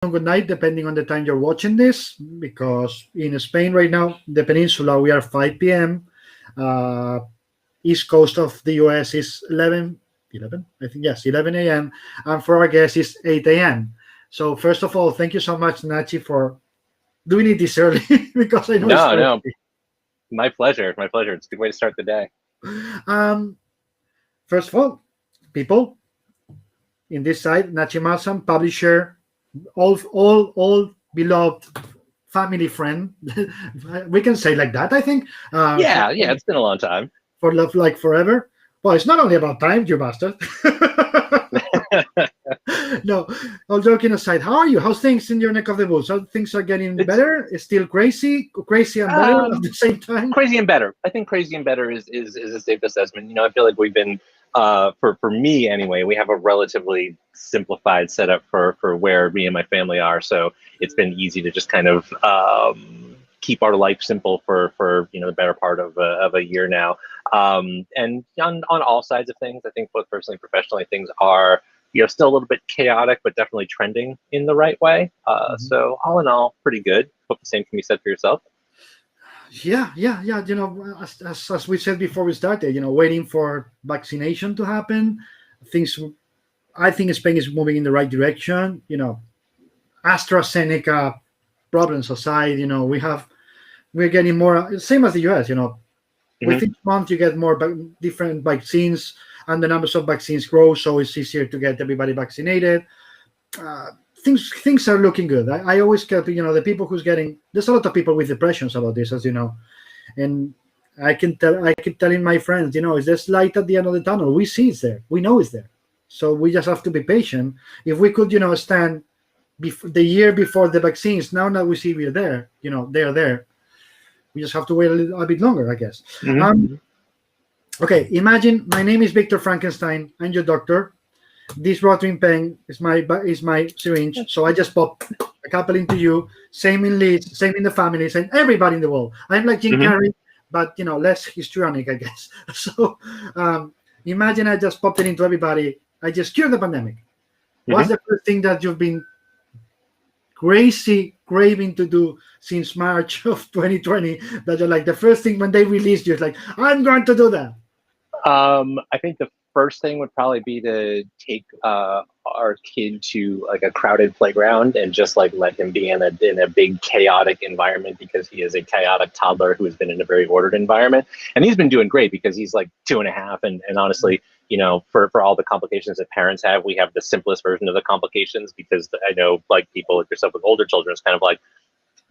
good night, depending on the time you're watching this, because in Spain right now, the peninsula, we are 5 p.m. East coast of the US is 11, I think, yes, 11 a.m. And for our guests, it's 8 a.m. So first of all, thank you so much, Nachi, for doing it this early because I know it's No, no, early. my pleasure. My pleasure. It's a good way to start the day. Um, First of all, people in this side, NACHIE MARSHAM, publisher, all beloved family friend. We can say like that, I think. Yeah, yeah. It's been a long time. For love like forever. Well, it's not only about time, you bastard. No, all joking aside, how are you? How's things in your neck of the woods? How things are getting better? It's still crazy and better at the same time. Crazy and better. I think crazy and better is a safe assessment. You know, I feel like we've been for me anyway, we have a relatively simplified setup for where me and my family are. So it's been easy to just kind of keep our life simple for you know, the better part of a year now. And on all sides of things, I think both personally and professionally, things are, you know, still a little bit chaotic, but definitely trending in the right way. So all in all, pretty good. Hope the same can be said for yourself. Yeah. You know, as we said before we started, you know, waiting for vaccination to happen. Things, I think Spain is moving in the right direction. You know, AstraZeneca problems aside, you know, we're getting more, same as the US, you know, with each month you get more different vaccines and the numbers of vaccines grow, so it's easier to get everybody vaccinated. Things are looking good. I always get, you know, the people who's getting, there's a lot of people with depressions about this, as you know, and I keep telling my friends, you know, is there's light at the end of the tunnel? We see it's there, we know it's there, so we just have to be patient. If we could, you know, stand the year before the vaccines, now that we see we're there, you know, they're there. We just have to wait a bit longer, I guess. Okay, imagine my name is Victor Frankenstein. I'm your doctor. This rotary pen is my syringe. So I just pop a couple into you. Same in Leeds, same in the family, same everybody in the world. I'm like Jim Carrey, but you know, less histrionic, I guess. So imagine I just popped it into everybody. I just cured the pandemic. What's the first thing that you've been crazy craving to do since March of 2020, that you're like, the first thing when they released you, it's like, I'm going to do that? I think the first thing would probably be to take our kid to like a crowded playground and just like let him be in a big chaotic environment, because he is a chaotic toddler who has been in a very ordered environment, and he's been doing great because he's like 2.5, and honestly, you know, for all the complications that parents have, we have the simplest version of the complications, because I know like people like yourself with older children, it's kind of like,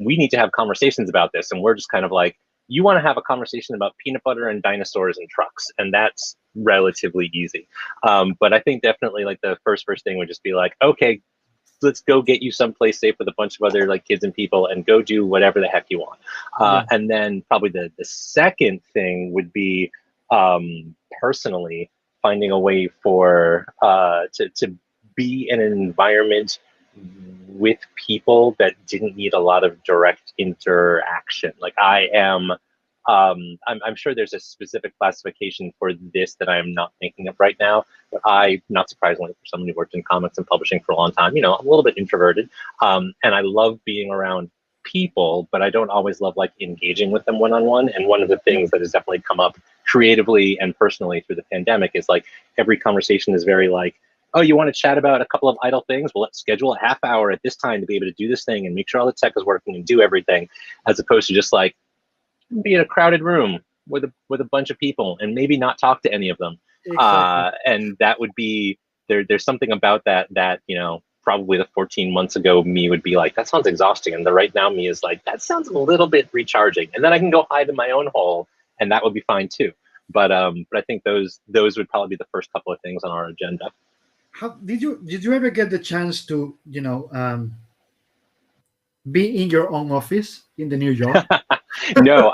we need to have conversations about this, and we're just kind of like, you want to have a conversation about peanut butter and dinosaurs and trucks, and that's relatively easy. But I think definitely like the first thing would just be like, okay, let's go get you someplace safe with a bunch of other like kids and people, and go do whatever the heck you want. And then probably the second thing would be personally finding a way for to be in an environment with people that didn't need a lot of direct interaction. Like I am, I'm sure there's a specific classification for this that I am not thinking of right now, but I, not surprisingly for someone who worked in comics and publishing for a long time, you know, I'm a little bit introverted, and I love being around people, but I don't always love like engaging with them one-on-one. And one of the things that has definitely come up creatively and personally through the pandemic is like every conversation is very like, oh, you want to chat about a couple of idle things? Well, let's schedule a half hour at this time to be able to do this thing and make sure all the tech is working and do everything, as opposed to just like be in a crowded room with a bunch of people and maybe not talk to any of them. Exactly. And that would be, there's something about that, you know, probably the 14 months ago me would be like, that sounds exhausting. And the right now me is like, that sounds a little bit recharging. And then I can go hide in my own hole and that would be fine too. But I think those would probably be the first couple of things on our agenda. How did you ever get the chance to, you know, be in your own office in the New York? No,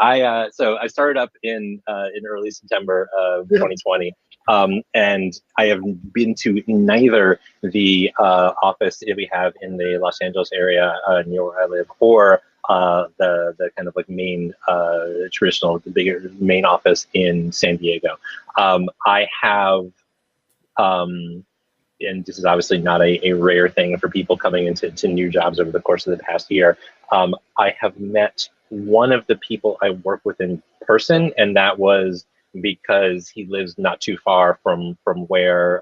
so I started up in early September of 2020, and I have been to neither the office that we have in the Los Angeles area near where I live, or the kind of like main traditional, the bigger main office in San Diego. I have and this is obviously not a rare thing for people coming into new jobs over the course of the past year. I have met one of the people I work with in person, and that was because he lives not too far from where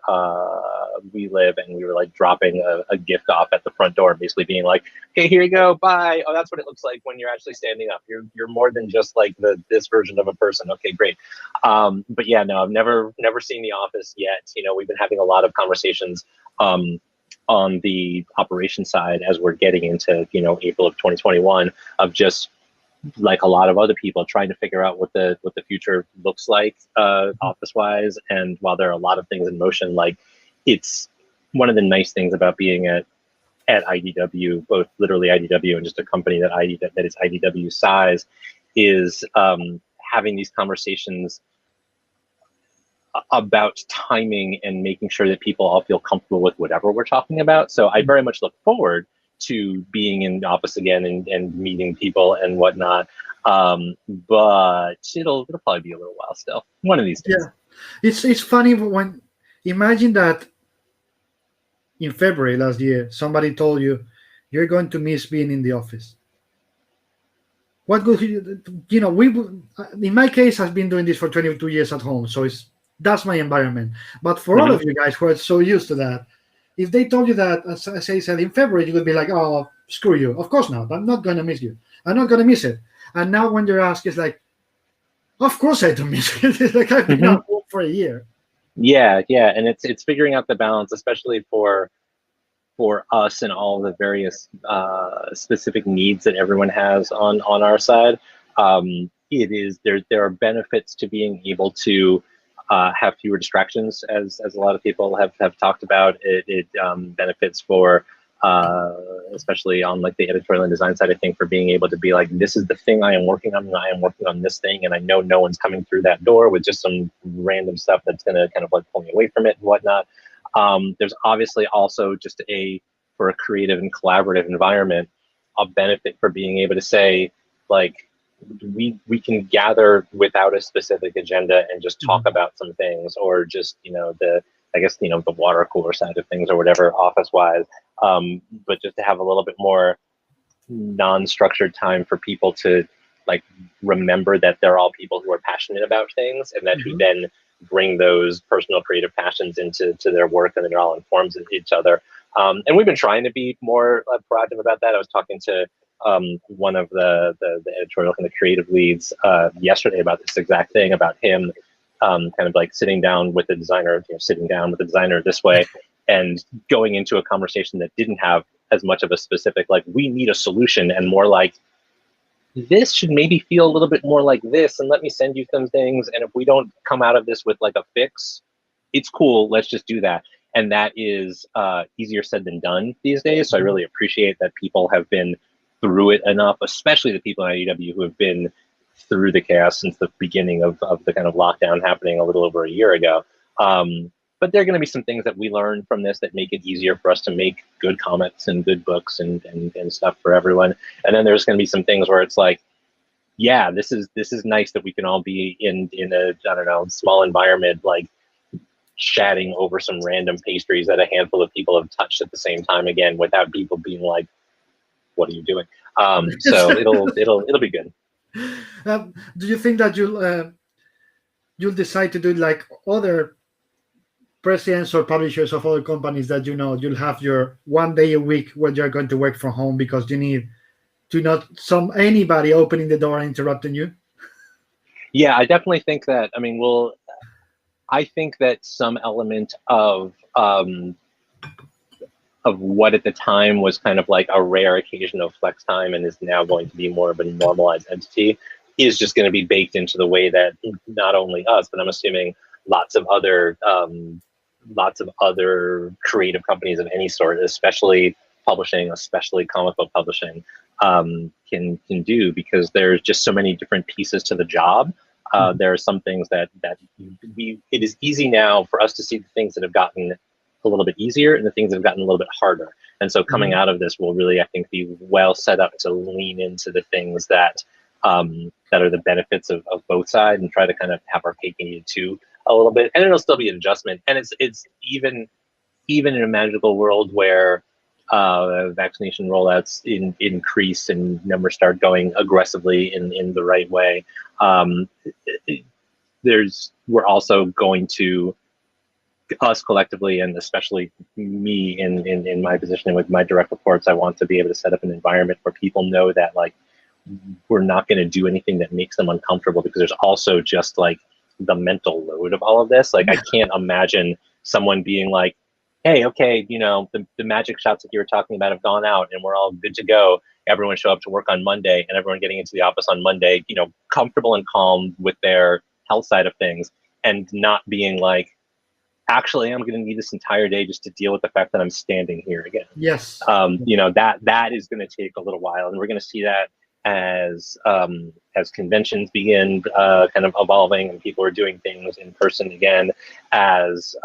we live, and we were like dropping a gift off at the front door, basically being like, "Hey, here you go, bye." Oh, that's what it looks like when you're actually standing up. You're more than just like this version of a person. Okay, great. But yeah, no, I've never seen The Office yet. You know, we've been having a lot of conversations on the operation side as we're getting into, you know, April of 2021, of just like a lot of other people trying to figure out what the future looks like office wise. And while there are a lot of things in motion, like, it's one of the nice things about being at IDW, both literally IDW and just a company that is IDW size, is having these conversations about timing and making sure that people all feel comfortable with whatever we're talking about. So I very much look forward to being in the office again and meeting people and whatnot. But it'll probably be a little while still. One of these days. Yeah, it's funny when imagine that in February last year somebody told you you're going to miss being in the office. What good, you know? In my case, I've been doing this for 22 years at home, so that's my environment. But for all of you guys who are so used to that, if they told you that, as I said, in February, you would be like, "Oh, screw you! Of course not. I'm not going to miss you. I'm not going to miss it." And now when you're asked, it's like, "Of course I do miss it." It's like I've been at home for a year. Yeah, and it's figuring out the balance, especially for us and all the various specific needs that everyone has on our side. There are benefits to being able to have fewer distractions, as a lot of people have talked about. It benefits for especially on like the editorial and design side, I think, for being able to be like, this is the thing I am working on, and I am working on this thing, and I know no one's coming through that door with just some random stuff that's going to kind of like pull me away from it and whatnot. There's obviously also just for a creative and collaborative environment, a benefit for being able to say, like, we can gather without a specific agenda and just talk about some things, or just, you know, the water cooler side of things or whatever, office wise. But just to have a little bit more non-structured time for people to like remember that they're all people who are passionate about things, and that who then bring those personal creative passions into their work, and then it all informs each other. And we've been trying to be more proactive about that. I was talking to one of the editorial kind of creative leads yesterday about this exact thing, about him kind of like sitting down with the designer this way, and going into a conversation that didn't have as much of a specific, like, we need a solution, and more like, this should maybe feel a little bit more like this, and let me send you some things, and if we don't come out of this with like a fix, it's cool, let's just do that. And that is easier said than done these days. So I really appreciate that people have been through it enough, especially the people in IDW who have been through the chaos since the beginning of the kind of lockdown happening a little over a year ago. But there are going to be some things that we learn from this that make it easier for us to make good comics and good books and stuff for everyone. And then there's going to be some things where it's like, yeah, this is nice that we can all be in a, I don't know, small environment, like chatting over some random pastries that a handful of people have touched at the same time again, without people being like, what are you doing? So it'll be good. Do you think that you'll decide to do like other presidents or publishers of other companies, that you'll have your 1 day a week where you're going to work from home because you need to not anybody opening the door and interrupting you? Yeah, I definitely think that. I mean, I think that some element of what at the time was kind of like a rare occasion of flex time, and is now going to be more of a normalized entity, is just going to be baked into the way that not only us, but I'm assuming lots of other creative companies of any sort, especially publishing, especially comic book publishing, can do, because there's just so many different pieces to the job. There are some things that it is easy now for us to see the things that have gotten a little bit easier and the things that have gotten a little bit harder. And so coming out of this will really, I think, be well set up to lean into the things that are the benefits of both sides, and try to kind of have our cake and eat it too a little bit. And it'll still be an adjustment. And it's even even in a magical world where vaccination rollouts increase and numbers start going aggressively in the right way, we're also going to, us collectively, and especially me in my position with my direct reports, I want to be able to set up an environment where people know that like we're not going to do anything that makes them uncomfortable, because there's also just like the mental load of all of this. Like I can't imagine someone being like, hey, okay, you know, the magic shots that you were talking about have gone out and we're all good to go. Everyone show up to work on Monday, and everyone getting into the office on Monday, you know, comfortable and calm with their health side of things, and not being like, actually, I'm going to need this entire day just to deal with the fact that I'm standing here again. Yes. You know, that is going to take a little while, and we're going to see that as conventions begin kind of evolving and people are doing things in person again, as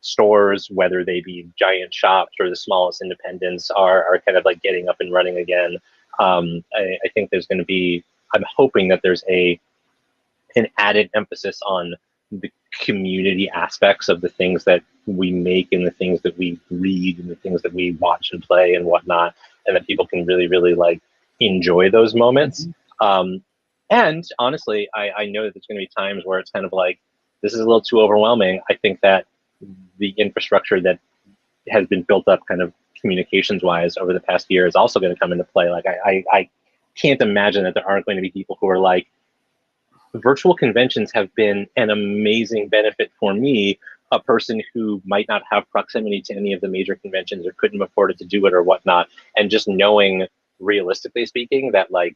stores, whether they be giant shops or the smallest independents, are kind of like getting up and running again. I think there's going to be, I'm hoping that there's an added emphasis on the community aspects of the things that we make and the things that we read and the things that we watch and play and whatnot, and that people can really, really like enjoy those moments. And honestly, I know that there's going to be times where it's kind of like, this is a little too overwhelming. I think that the infrastructure that has been built up kind of communications wise over the past year is also going to come into play. Like I can't imagine that there aren't going to be people who are like, virtual conventions have been an amazing benefit for me, a person who might not have proximity to any of the major conventions or couldn't afford it to do it or whatnot. And just knowing, realistically speaking, that like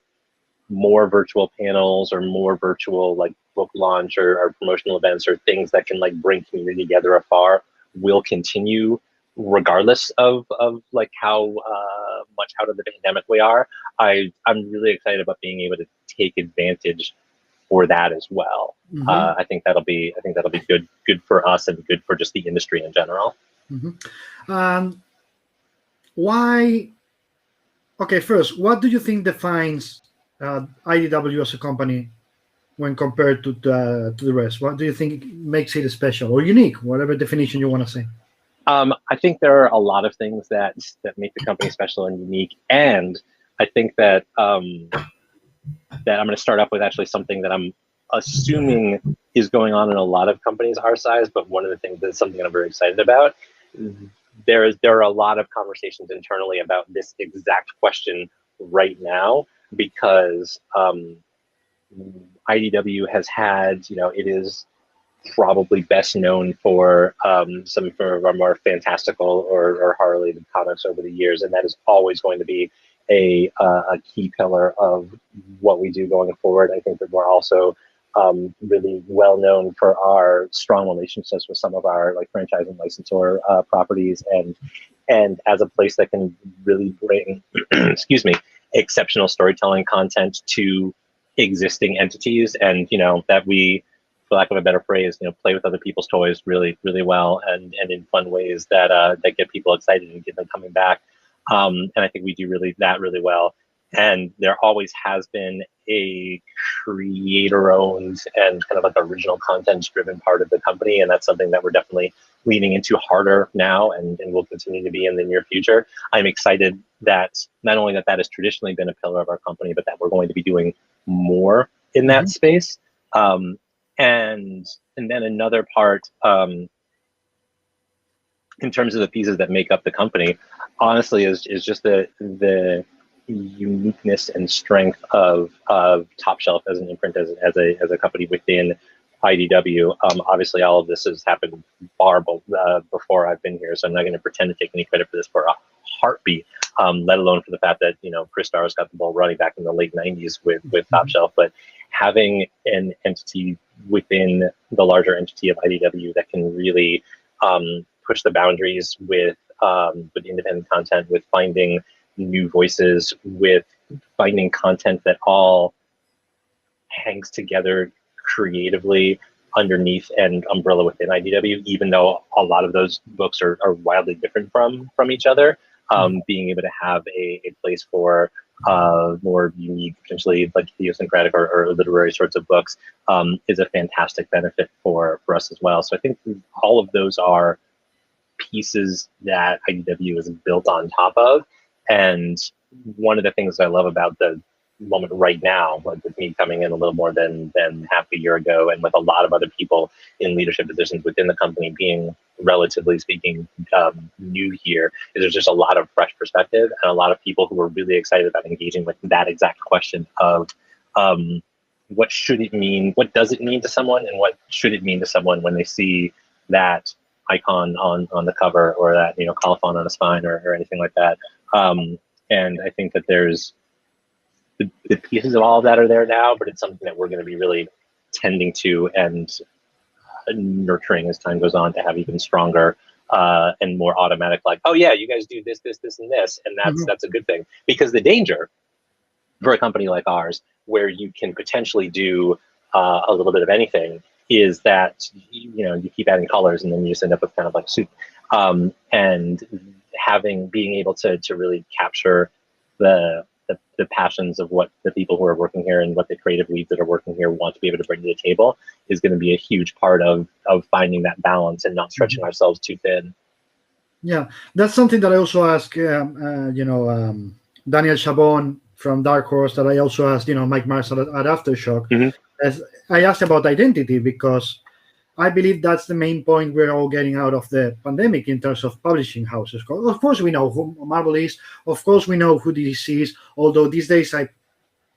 more virtual panels or more virtual like book launch or promotional events or things that can like bring community together afar will continue regardless of like how much out of the pandemic we are. I'm really excited about being able to take advantage for that as well. I think that'll be good for us and good for just the industry in general. Why? Okay, first, what do you think defines IDW as a company when compared to the rest? What do you think makes it special or unique, whatever definition you want to say? I think there are a lot of things that make the company special and unique, and I think that that I'm going to start off with actually something that I'm assuming is going on in a lot of companies our size, but one of the things that's something I'm very excited about. There are a lot of conversations internally about this exact question right now, because IDW has had, you know, it is probably best known for some of our more fantastical or horror-related comics over the years, and that is always going to be a key pillar of what we do going forward. I think that we're also really well known for our strong relationships with some of our like franchise and licensor properties, and as a place that can really bring, excuse me, exceptional storytelling content to existing entities, and you know that we, for lack of a better phrase, you know, play with other people's toys really, really well, and in fun ways that that get people excited and get them coming back. And I think we do really well. And there always has been a creator-owned and kind of like original content-driven part of the company, and that's something that we're definitely leaning into harder now, and will continue to be in the near future. I'm excited that not only that has traditionally been a pillar of our company, but that we're going to be doing more in that space. And then another part, in terms of the pieces that make up the company, honestly, is just the uniqueness and strength of Top Shelf as an imprint, as a company within IDW. Obviously, all of this has happened far before I've been here, so I'm not going to pretend to take any credit for this for a heartbeat, let alone for the fact that, you know, Chris Starr's got the ball running back in the late 90s with Top Shelf. But having an entity within the larger entity of IDW that can really push the boundaries with independent content, with finding new voices, with finding content that all hangs together creatively underneath an umbrella within IDW, even though a lot of those books are wildly different from each other. Being able to have a place for more unique, potentially like idiosyncratic or literary sorts of books is a fantastic benefit for us as well. So I think all of those are pieces that IDW is built on top of. And one of the things I love about the moment right now, like with me coming in a little more than half a year ago, and with a lot of other people in leadership positions within the company being, relatively speaking, new here, is there's just a lot of fresh perspective and a lot of people who are really excited about engaging with that exact question of what should it mean, what does it mean to someone, and what should it mean to someone when they see that icon on the cover, or that colophon on a spine, or anything like that. And I think that there's the pieces of all of that are there now, but it's something that we're going to be really tending to and nurturing as time goes on to have even stronger and more automatic, like, oh yeah, you guys do this, this, this, and this, and that's a good thing. Because the danger for a company like ours, where you can potentially do a little bit of anything, is that you keep adding colors and then you just end up with kind of like soup. And being able to really capture the passions of what the people who are working here and what the creative leads that are working here want to be able to bring to the table is going to be a huge part of finding that balance and not stretching ourselves too thin. Yeah, that's something that I also ask, Daniel Chabon from Dark Horse, that I also asked, Mike Marshall at Aftershock. As I asked about identity, because I believe that's the main point we're all getting out of the pandemic in terms of publishing houses. Of course, we know who Marvel is. Of course, we know who DC is. Although these days, I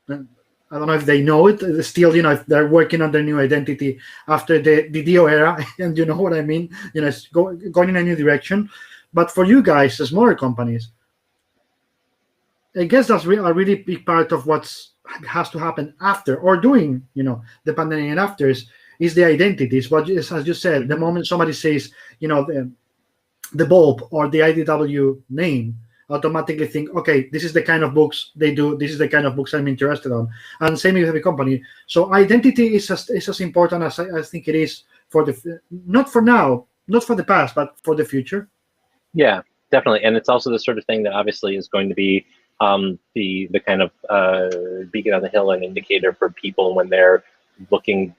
don't know if they know it. Still, if they're working on their new identity after the Dio era, and you know what I mean. It's going in a new direction. But for you guys, the smaller companies, I guess that's a really big part of what has to happen after or during, the pandemic and after is the identities. But as you said, the moment somebody says, the bulb or the IDW name, automatically think, okay, this is the kind of books they do. This is the kind of books I'm interested on. And same with the company. So identity is as important as I think it is for not for now, not for the past, but for the future. Yeah, definitely. And it's also the sort of thing that obviously is going to be the kind of beacon on the hill and indicator for people when they're looking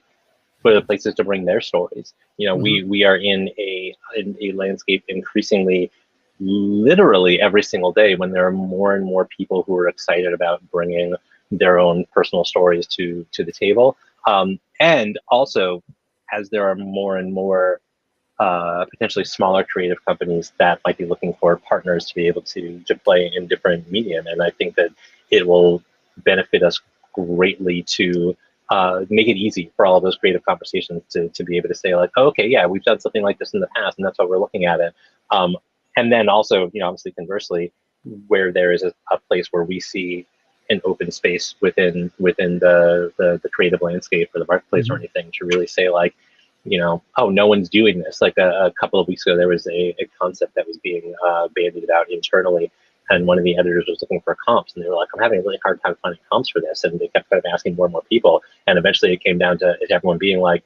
for the places to bring their stories. We are in a landscape increasingly, literally every single day, when there are more and more people who are excited about bringing their own personal stories to the table. And also, as there are more and more potentially smaller creative companies that might be looking for partners to be able to play in different medium. And I think that it will benefit us greatly to make it easy for all of those creative conversations to be able to say, like, oh, okay, yeah, we've done something like this in the past, and that's how we're looking at it. And then also, obviously conversely, where there is a place where we see an open space within the creative landscape or the marketplace or anything, to really say, like, oh, no one's doing this. Like a couple of weeks ago, there was a concept that was being bandied about internally, and one of the editors was looking for comps, and they were like, I'm having a really hard time finding comps for this. And they kept kind of asking more and more people. And eventually it came down to everyone being like,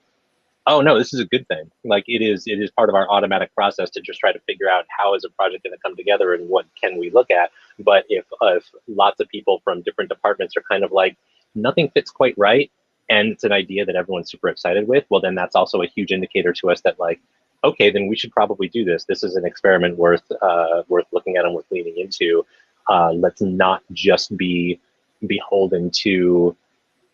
oh no, this is a good thing. Like it is part of our automatic process to just try to figure out how is a project going to come together and what can we look at. But if lots of people from different departments are kind of like, nothing fits quite right, and it's an idea that everyone's super excited with, well, then that's also a huge indicator to us that, like, okay, then we should probably do this. This is an experiment worth looking at and worth leaning into. Let's not just be beholden to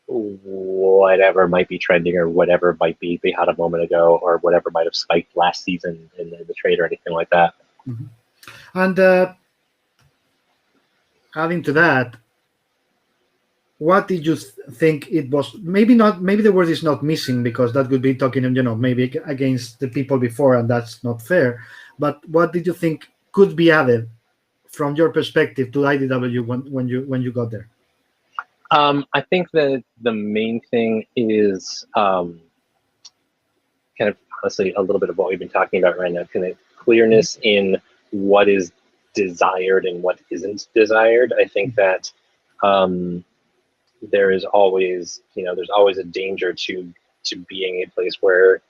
whatever might be trending or whatever might be hot a moment ago or whatever might have spiked last season in the trade or anything like that. And adding to that, what did you think it was? Maybe the word is not missing, because that would be talking, maybe against the people before, and that's not fair. But what did you think could be added from your perspective to IDW when you got there? I think that the main thing is kind of, honestly, a little bit of what we've been talking about right now, kind of clearness in what is desired and what isn't desired. I think that there is always, there's always a danger to being a place where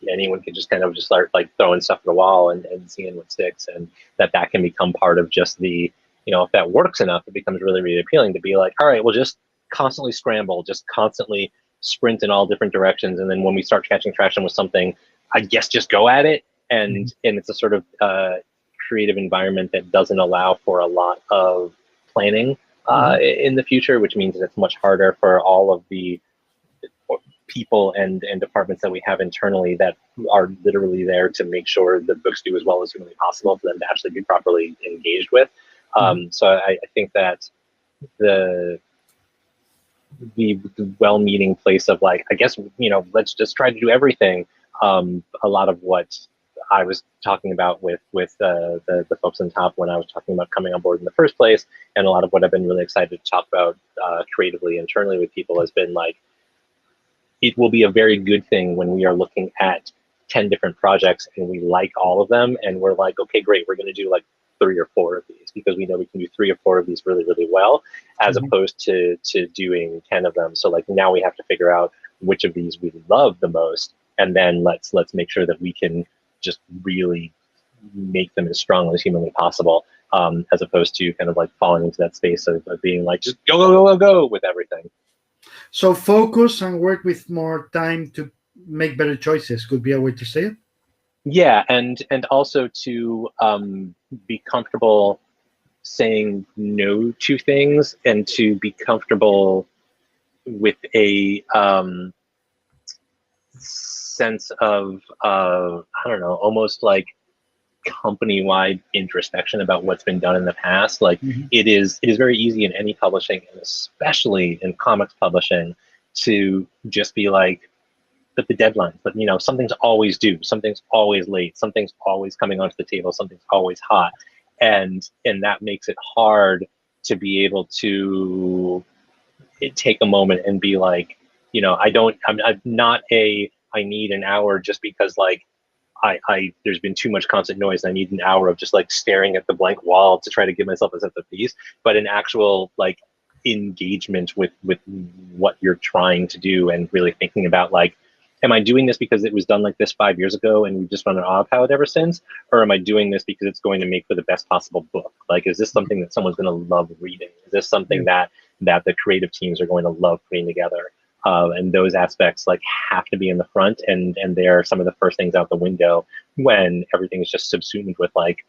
anyone can just kind of just start like throwing stuff at the wall and seeing what sticks, and that can become part of just the, if that works enough, it becomes really, really appealing to be like, all right, we'll just constantly scramble, just constantly sprint in all different directions. And then when we start catching traction with something, I guess just go at it. and it's a sort of creative environment that doesn't allow for a lot of planning in the future, which means that it's much harder for all of the people and departments that we have internally that are literally there to make sure the books do as well as humanly possible for them to actually be properly engaged with. So I think that the well-meaning place of like, I guess, you know, let's just try to do everything. A lot of what I was talking about with the folks on top when I was talking about coming on board in the first place, and a lot of what I've been really excited to talk about creatively internally with people has been like, it will be a very good thing when we are looking at 10 different projects and we like all of them and we're like, okay, great, we're going to do like 3 or 4 of these because we know we can do 3 or 4 of these really, really well, as opposed to doing 10 of them. So like now we have to figure out which of these we love the most, and then let's make sure that we can just really make them as strong as humanly possible, as opposed to kind of like falling into that space of being like, just go, go, go, go, go with everything. So focus and work with more time to make better choices could be a way to say it. Yeah, and also to be comfortable saying no to things, and to be comfortable with a sense of I don't know, almost like company-wide introspection about what's been done in the past. Like it is very easy in any publishing, and especially in comics publishing, to just be like, but the deadlines, but you know, something's always due, something's always late, something's always coming onto the table, something's always hot, and that makes it hard to be able to take a moment and be like, you know, I'm not I need an hour just because like there's been too much constant noise. I need an hour of just like staring at the blank wall to try to give myself a sense of peace, but an actual like engagement with what you're trying to do, and really thinking about like, am I doing this because it was done like this 5 years ago and we've just run an autopilot ever since? Or am I doing this because it's going to make for the best possible book? Like, is this something that someone's going to love reading? Is this something that the creative teams are going to love putting together? And those aspects like have to be in the front, and they're some of the first things out the window when everything is just subsumed with like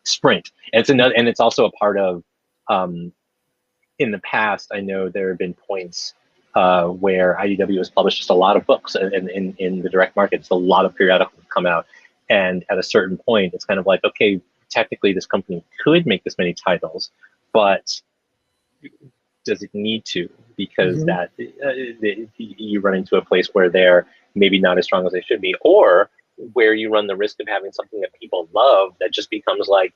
sprint. And it's another, and it's also a part of, in the past, I know there have been points where IDW has published just a lot of books, and in the direct market, it's a lot of periodicals come out. And at a certain point, it's kind of like, okay, technically this company could make this many titles, but does it need to? Because that you run into a place where they're maybe not as strong as they should be, or where you run the risk of having something that people love that just becomes like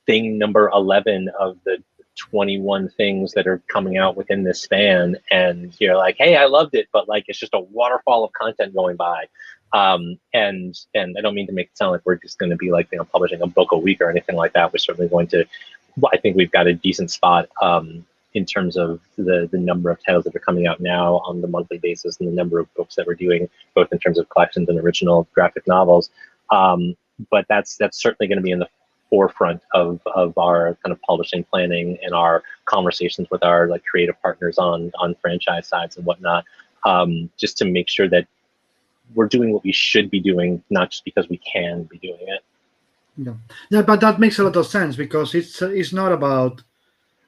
thing number 11 of the 21 things that are coming out within this span, and you're like, hey, I loved it, but like it's just a waterfall of content going by. And I don't mean to make it sound like we're just going to be like, you know, publishing a book a week or anything like that. We're certainly going to, I think we've got a decent spot in terms of the number of titles that are coming out now on the monthly basis, and the number of books that we're doing, both in terms of collections and original graphic novels. But that's certainly going to be in the forefront of our kind of publishing planning and our conversations with our like creative partners on franchise sides and whatnot, just to make sure that we're doing what we should be doing, not just because we can be doing it. Yeah, but that makes a lot of sense, because it's not about,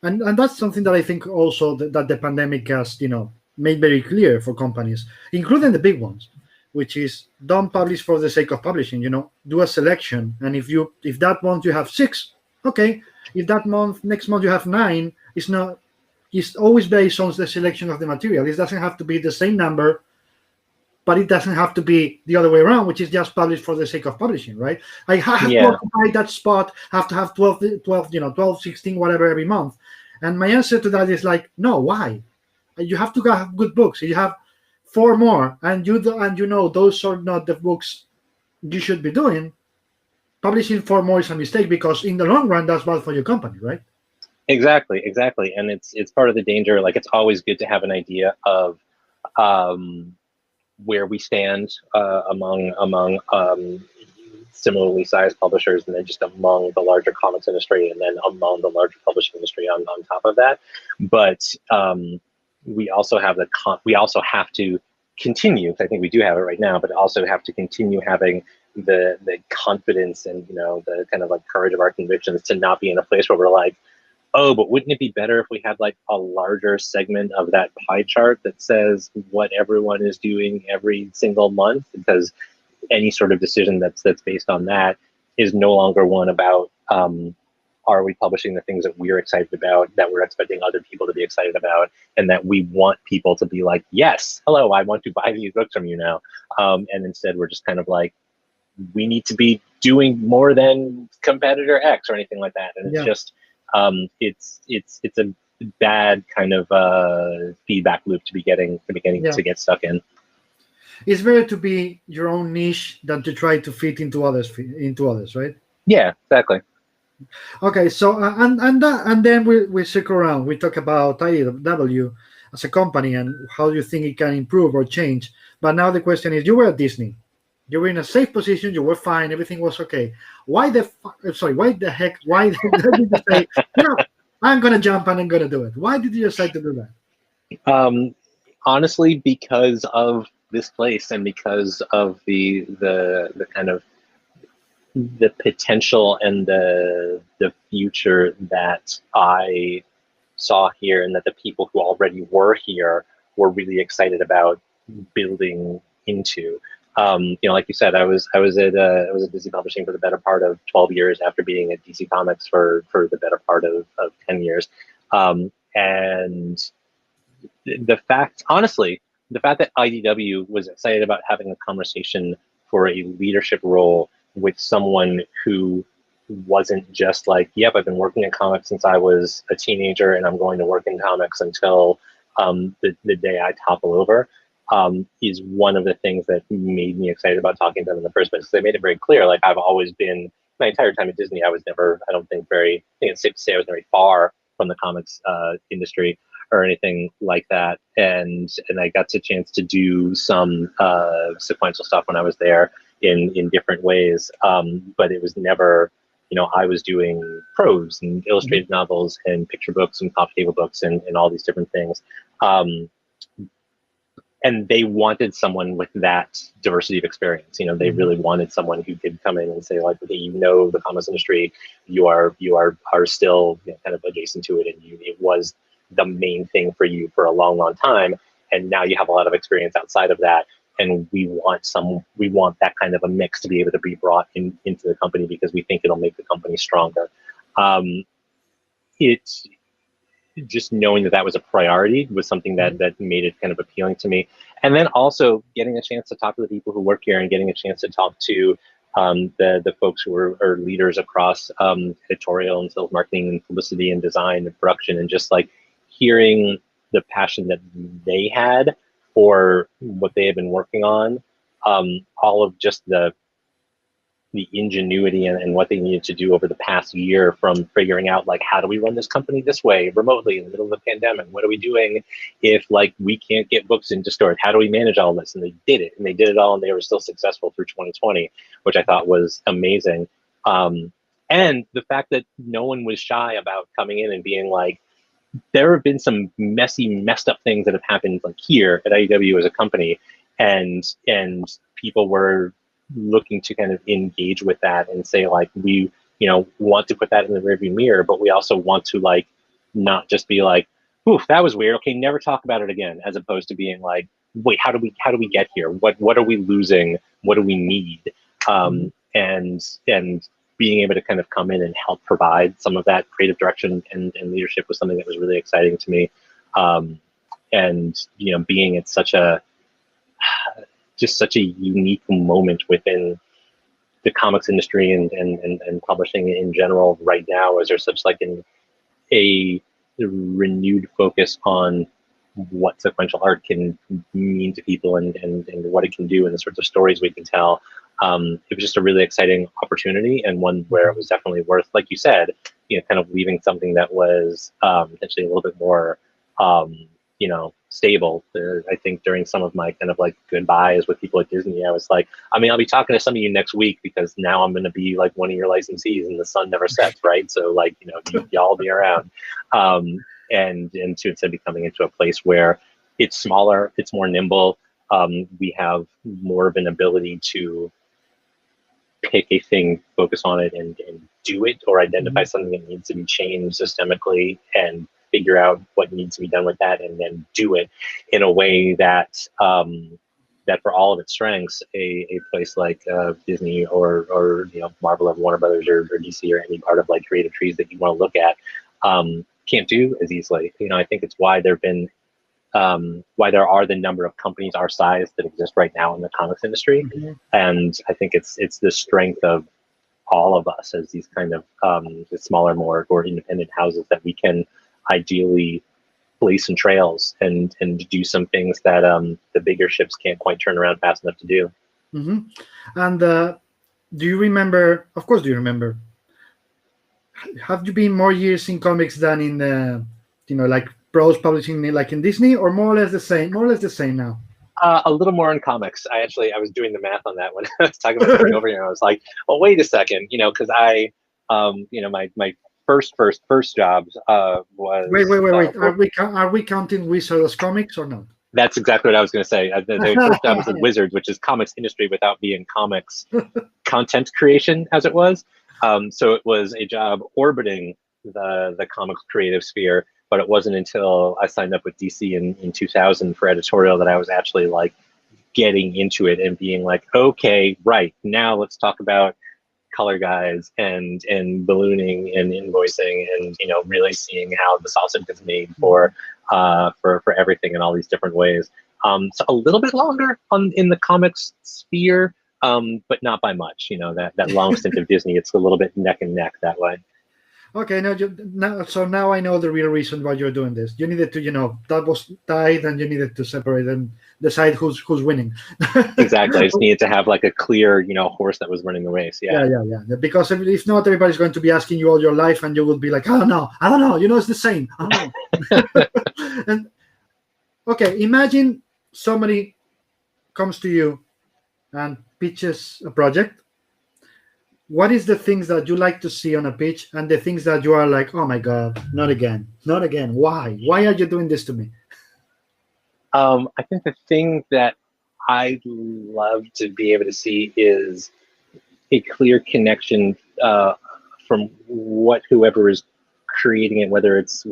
and that's something that I think also that the pandemic has, you know, made very clear for companies, including the big ones, which is don't publish for the sake of publishing. You know, do a selection, and if that month you have 6, okay. If that next month you have 9, it's always based on the selection of the material. It doesn't have to be the same number, but it doesn't have to be the other way around, which is just published for the sake of publishing, right? I have to occupy that spot, have to have 12, 16, whatever every month. And my answer to that is like, no, why? You have to have good books. You have 4 more, and you know those are not the books you should be doing. Publishing 4 more is a mistake, because in the long run, that's bad for your company, right? Exactly. And it's part of the danger. Like, it's always good to have an idea of where we stand among similarly sized publishers, and then just among the larger comics industry, and then among the larger publishing industry on top of that. But we also have to continue, I think we do have it right now, but also have to continue having the confidence and, you know, the kind of like courage of our convictions to not be in a place where we're like, oh, but wouldn't it be better if we had like a larger segment of that pie chart that says what everyone is doing every single month? Because any sort of decision that's based on that is no longer one about are we publishing the things that we're excited about, that we're expecting other people to be excited about, and that we want people to be like, yes, hello, I want to buy these books from you now. And instead we're just kind of like, we need to be doing more than competitor X or anything like that. And it's just, it's a bad kind of feedback loop to be getting to get stuck in. It's better to be your own niche than to try to fit into others, right? Yeah, exactly. Okay, so and then we circle around. We talk about IDW as a company and how you think it can improve or change. But now the question is, you were at Disney, you were in a safe position, you were fine, everything was okay. Why the heck? Why did you say, I'm gonna jump and I'm gonna do it? Why did you decide to do that? Honestly, because of this place and because of the kind of the potential and the future that I saw here, and that the people who already were here were really excited about building into. You know, like you said, I was at Disney Publishing for the better part of 12 years after being at DC Comics for the better part of 10 years. And the fact that IDW was excited about having a conversation for a leadership role with someone who wasn't just like, yep, I've been working in comics since I was a teenager and I'm going to work in comics until the day I topple over, is one of the things that made me excited about talking to them in the first place. They made it very clear, like, I've always been, my entire time at Disney, I was never, I think it's safe to say I was very far from the comics industry or anything like that. And I got the chance to do some sequential stuff when I was there in different ways. But it was never, you know, I was doing prose and illustrated novels and picture books and coffee table books and all these different things. And they wanted someone with that diversity of experience. You know, they really wanted someone who could come in and say, like, okay, you know, the comics industry, you are still, you know, kind of adjacent to it, and it was the main thing for you for a long, long time, and now you have a lot of experience outside of that, and we want that kind of a mix to be able to be brought into the company because we think it'll make the company stronger. It's just knowing that was a priority was something that made it kind of appealing to me. And then also getting a chance to talk to the people who work here and getting a chance to talk to the folks who are leaders across editorial and sales, marketing and publicity and design and production, and just like hearing the passion that they had for what they had been working on, all of just the ingenuity and what they needed to do over the past year, from figuring out, like, how do we run this company this way remotely in the middle of the pandemic? What are we doing if, like, we can't get books into stores? How do we manage all this? And they did it, and they did it all, and they were still successful through 2020, which I thought was amazing. And the fact that no one was shy about coming in and being like, there have been some messed up things that have happened, like, here at IDW as a company, and people were looking to kind of engage with that and say, like, we, you know, want to put that in the rearview mirror, but we also want to, like, not just be like, oof, that was weird, okay, never talk about it again, as opposed to being like, wait, how do we get here? What are we losing? What do we need? And being able to kind of come in and help provide some of that creative direction and leadership was something that was really exciting to me. And, you know, being at such a unique moment within the comics industry and publishing in general right now, as there's such like a renewed focus on what sequential art can mean to people and what it can do and the sorts of stories we can tell. It was just a really exciting opportunity, and one where it was definitely worth, like you said, you know, kind of leaving something that was potentially a little bit more, you know, stable. I think during some of my kind of like goodbyes with people at Disney, I was like, I mean, I'll be talking to some of you next week because now I'm going to be like one of your licensees and the sun never sets, right? So, like, you know, y'all be around. And to instead be coming into a place where it's smaller, it's more nimble. We have more of an ability to pick a thing, focus on it, and do it, or identify something that needs to be changed systemically and figure out what needs to be done with that, and then do it in a way that that for all of its strengths, a place like Disney or Marvel or Warner Brothers or DC or any part of like creative trees that you want to look at can't do as easily. I think it's why there've been why there are the number of companies our size that exist right now in the comics industry. And I think it's the strength of all of us as these kind of the smaller, more or independent houses that we can ideally blaze some trails and do some things that the bigger ships can't quite turn around fast enough to do. And do you remember, of course, do you remember, have you been more years in comics than in the, like prose publishing, like in Disney, or more or less the same now? A little more in comics. I was doing the math on that when I was talking about coming over here. I was like, well, wait a second, because I, my first jobs was. Wait. Are we counting Wizards as comics or not? That's exactly what I was going to say. The first job was with Wizards, which is comics industry without being comics content creation, as it was. So it was a job orbiting the comics creative sphere. But it wasn't until I signed up with DC in 2000 for editorial that I was actually like getting into it and being like, okay, right, now let's talk about color guides and ballooning and invoicing and really seeing how the sausage gets made for everything in all these different ways. So a little bit longer in the comics sphere, but not by much. That long stint of Disney, it's a little bit neck and neck that way. Okay, now I know the real reason why you're doing this. You needed to, that was tied, and you needed to separate and decide who's winning. Exactly. I just needed to have like a clear, horse that was running the race. Yeah. Because if not, everybody's going to be asking you all your life, and you will be like, I don't know. It's the same. I don't know. And okay, imagine somebody comes to you and pitches a project. What is the things that you like to see on a pitch, and the things that you are like, oh my God, not again. Why are you doing this to me? I think the thing that I'd love to be able to see is a clear connection from what whoever is creating it, whether it's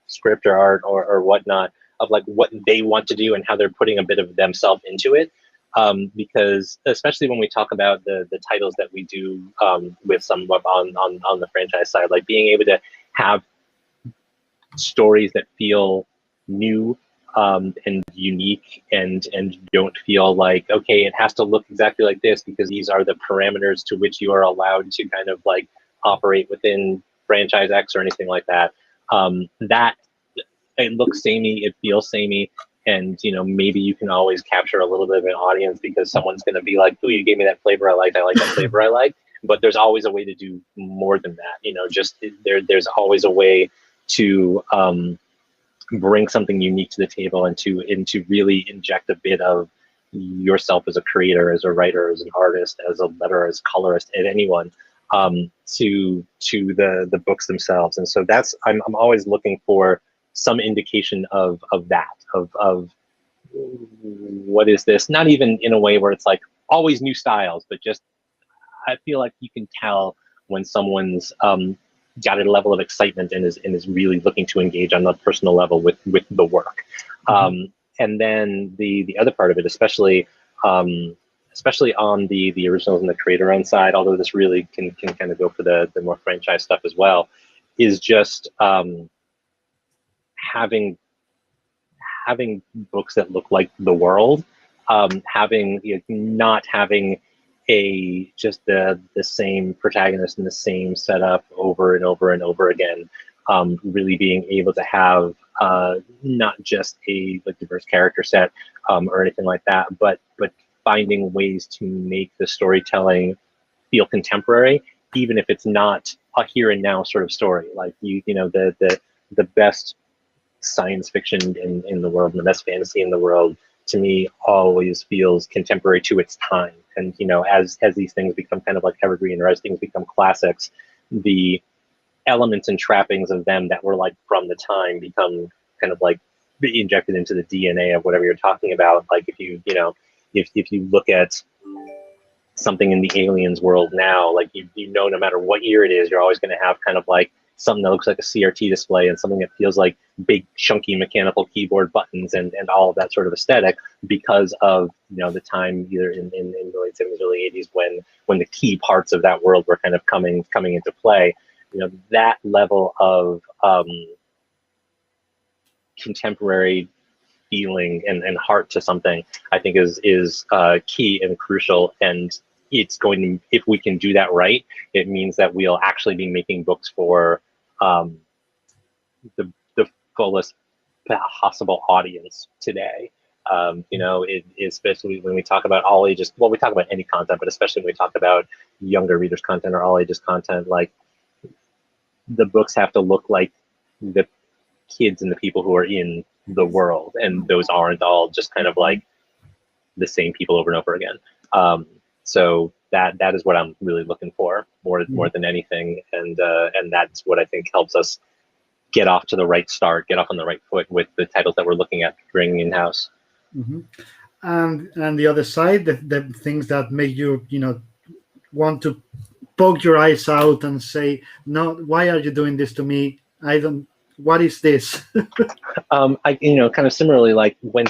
script or art or whatnot, of like what they want to do and how they're putting a bit of themselves into it. Because especially when we talk about the titles that we do with some on the franchise side, like being able to have stories that feel new and unique and don't feel like, okay, it has to look exactly like this because these are the parameters to which you are allowed to kind of like operate within franchise X or anything like that. That it looks samey, it feels samey. And maybe you can always capture a little bit of an audience because someone's going to be like, "Oh, you gave me that flavor I liked. I like that flavor I like." But there's always a way to do more than that. Just there's always a way to bring something unique to the table and to really inject a bit of yourself as a creator, as a writer, as an artist, as a letterer, as colorist, and anyone to the books themselves. And so that's I'm always looking for some indication of that, of what is this, not even in a way where it's like always new styles, but just I feel like you can tell when someone's got a level of excitement and is really looking to engage on a personal level with the work. And then the other part of it, especially on the originals and the creator-owned side, although this really can kind of go for the more franchise stuff as well, is just having books that look like the world, not having just the same protagonist and the same setup over and over and over again. Really being able to have not just a diverse character set or anything like that, but finding ways to make the storytelling feel contemporary, even if it's not a here and now sort of story. Like the best science fiction in the world and the best fantasy in the world, to me, always feels contemporary to its time. And as these things become kind of like evergreen, or as things become classics, the elements and trappings of them that were like from the time become kind of like injected into the DNA of whatever you're talking about. Like if you look at something in the aliens world now, like you know, no matter what year it is, you're always going to have kind of like something that looks like a CRT display and something that feels like big chunky mechanical keyboard buttons and all of that sort of aesthetic, because of, you know, the time either in the late 70s, early 80s when the key parts of that world were kind of coming into play. You know, that level of contemporary feeling and heart to something, I think is key and crucial. And it's going to, if we can do that right, it means that we'll actually be making books for the fullest possible audience today. You know, especially when we talk about all ages, well, we talk about any content, but especially when we talk about younger readers' content or all ages content, like the books have to look like the kids and the people who are in the world, and those aren't all just kind of like the same people over and over again. So that is what I'm really looking for more than anything, and that's what I think helps us get off to the right start, get off on the right foot with the titles that we're looking at bringing in-house. Mm-hmm. And the other side, the things that make you, you know, want to poke your eyes out and say, no, why are you doing this to me? What is this? You know, kind of similarly, like when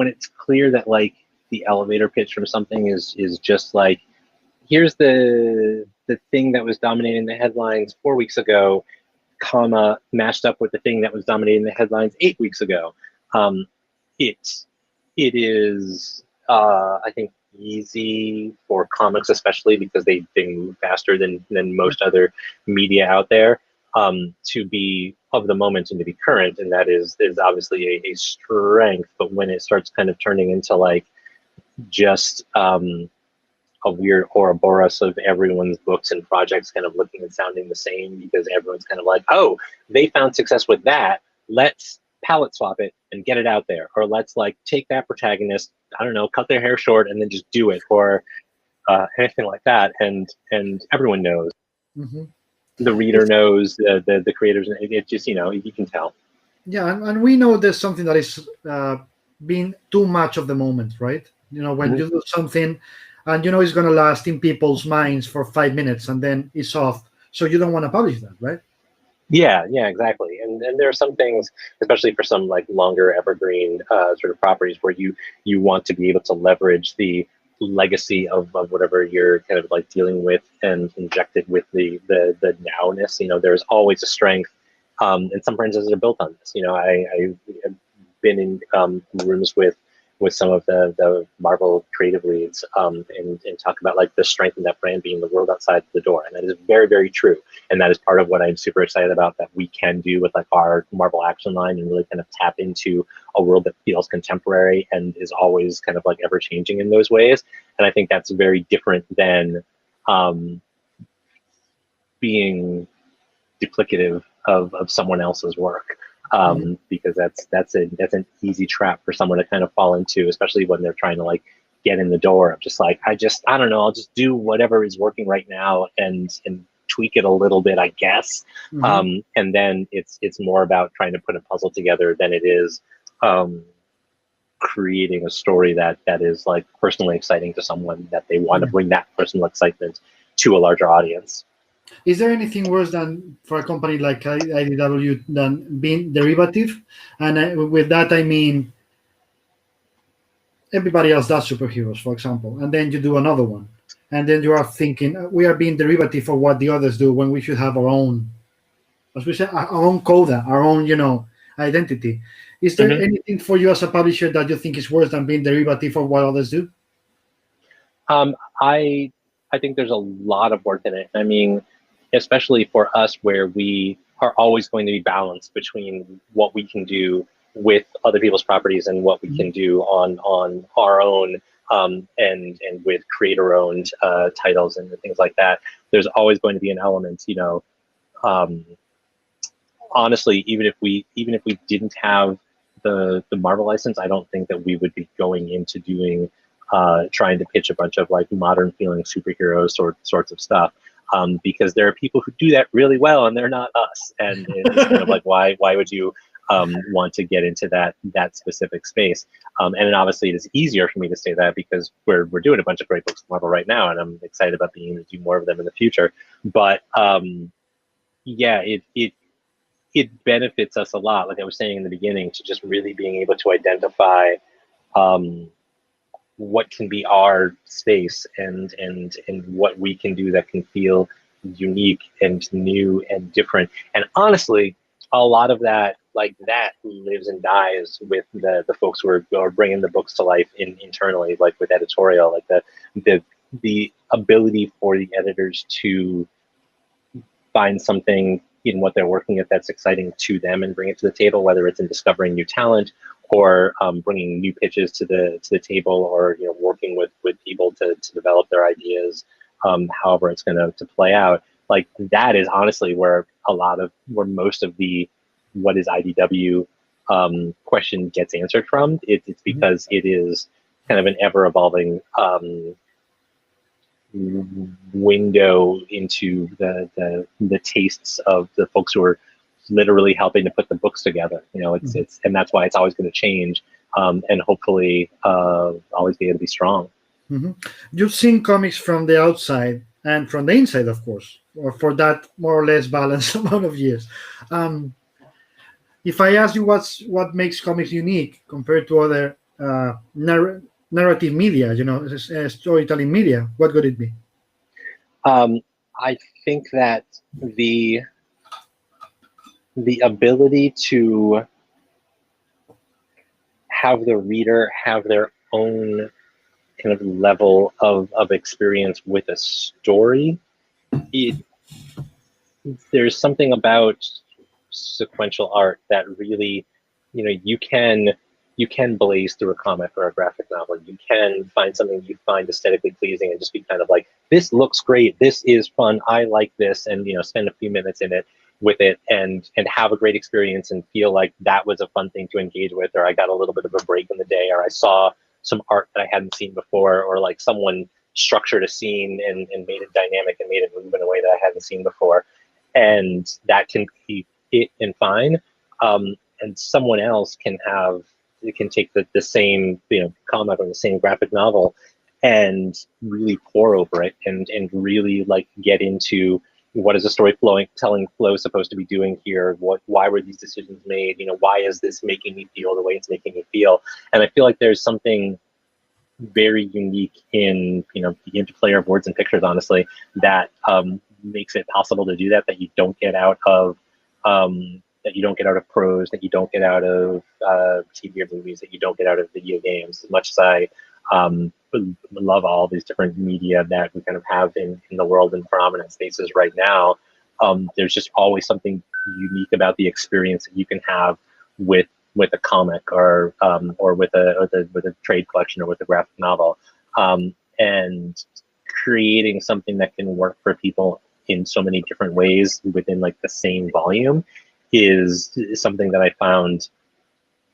it's clear that like the elevator pitch from something is just like, here's the thing that was dominating the headlines 4 weeks ago, comma, mashed up with the thing that was dominating the headlines 8 weeks ago. It is, I think, easy for comics, especially because they move faster than most other media out there, to be of the moment and to be current, and that is obviously a strength. But when it starts kind of turning into like just a weird Ouroboros of everyone's books and projects kind of looking and sounding the same because everyone's kind of like, oh, they found success with that, let's palette swap it and get it out there, or let's like take that protagonist, I don't know, cut their hair short and then just do it, or anything like that, and everyone knows. Mm-hmm. The reader knows, the creators, it just, you know, you can tell. Yeah, and we know there's something that is being too much of the moment, right? You know, when you do something and you know it's going to last in people's minds for 5 minutes and then it's off, so you don't want to publish that, right? Yeah, exactly. And there are some things, especially for some like longer evergreen sort of properties, where you want to be able to leverage the legacy of whatever you're kind of like dealing with and inject it with the nowness. You know, there's always a strength, and some franchises are built on this. You know, I've been in rooms with some of the Marvel creative leads and talk about like the strength of that brand being the world outside the door. And that is very, very true. And that is part of what I'm super excited about that we can do with like our Marvel Action line, and really kind of tap into a world that feels contemporary and is always kind of like ever changing in those ways. And I think that's very different than being duplicative of someone else's work. Because that's an easy trap for someone to kind of fall into, especially when they're trying to like get in the door of just like, I don't know, I'll just do whatever is working right now and tweak it a little bit, I guess. And then it's more about trying to put a puzzle together than it is creating a story that is like personally exciting to someone, that they want to bring that personal excitement to a larger audience. Is there anything worse than for a company like IDW than being derivative? And with that, I mean, everybody else does superheroes, for example, and then you do another one. And then you are thinking, we are being derivative of what the others do when we should have our own, as we say, our own coda, our own, you know, identity. Is there anything for you as a publisher that you think is worse than being derivative of what others do? I think there's a lot of work in it. I mean, especially for us, where we are always going to be balanced between what we can do with other people's properties and what we can do on our own, and with creator-owned titles and things like that. There's always going to be an element, you know. Honestly, even if we didn't have the Marvel license, I don't think that we would be going into doing trying to pitch a bunch of like modern feeling superhero sorts of stuff. Because there are people who do that really well, and they're not us. And it's kind of like, why would you want to get into that specific space. And then obviously it is easier for me to say that because we're doing a bunch of great books at Marvel right now, and I'm excited about being able to do more of them in the future. But yeah, it benefits us a lot, like I was saying in the beginning, to just really being able to identify what can be our space and what we can do that can feel unique and new and different. And honestly, a lot of that, like that, lives and dies with the folks who are bringing the books to life internally, like with editorial, like the ability for the editors to find something in what they're working at that's exciting to them and bring it to the table, whether it's in discovering new talent or bringing new pitches to the table, or working with people to develop their ideas, however it's going to play out. Like that is honestly where most of the what is IDW question gets answered from. It's because it is kind of an ever evolving window into the tastes of the folks who are literally helping to put the books together. It's and that's why it's always going to change, and hopefully always be able to be strong. You've seen comics from the outside and from the inside, of course, or for that more or less balanced amount of years. If I ask you what makes comics unique compared to other narrative media, storytelling media, what could it be? I think that the ability to have the reader have their own kind of level of experience with a story. There's something about sequential art that really, you can blaze through a comic or a graphic novel. You can find something you find aesthetically pleasing and just be kind of like, this looks great, this is fun, I like this, and spend a few minutes with it and have a great experience and feel like that was a fun thing to engage with, or I got a little bit of a break in the day, or I saw some art that I hadn't seen before, or like someone structured a scene and made it dynamic and made it move in a way that I hadn't seen before. And that can be it and fine. And someone else can take the same comic or the same graphic novel and really pour over it and really like get into what is the storytelling flow supposed to be doing here? Why were these decisions made? Why is this making me feel the way it's making me feel? And I feel like there's something very unique in the interplay of words and pictures, honestly, that makes it possible to do that you don't get out of prose, that you don't get out of TV or movies, that you don't get out of video games. As much as I love all these different media that we kind of have in the world in prominent spaces right now, there's just always something unique about the experience that you can have with a comic or with a trade collection or with a graphic novel, and creating something that can work for people in so many different ways within like the same volume is something that I found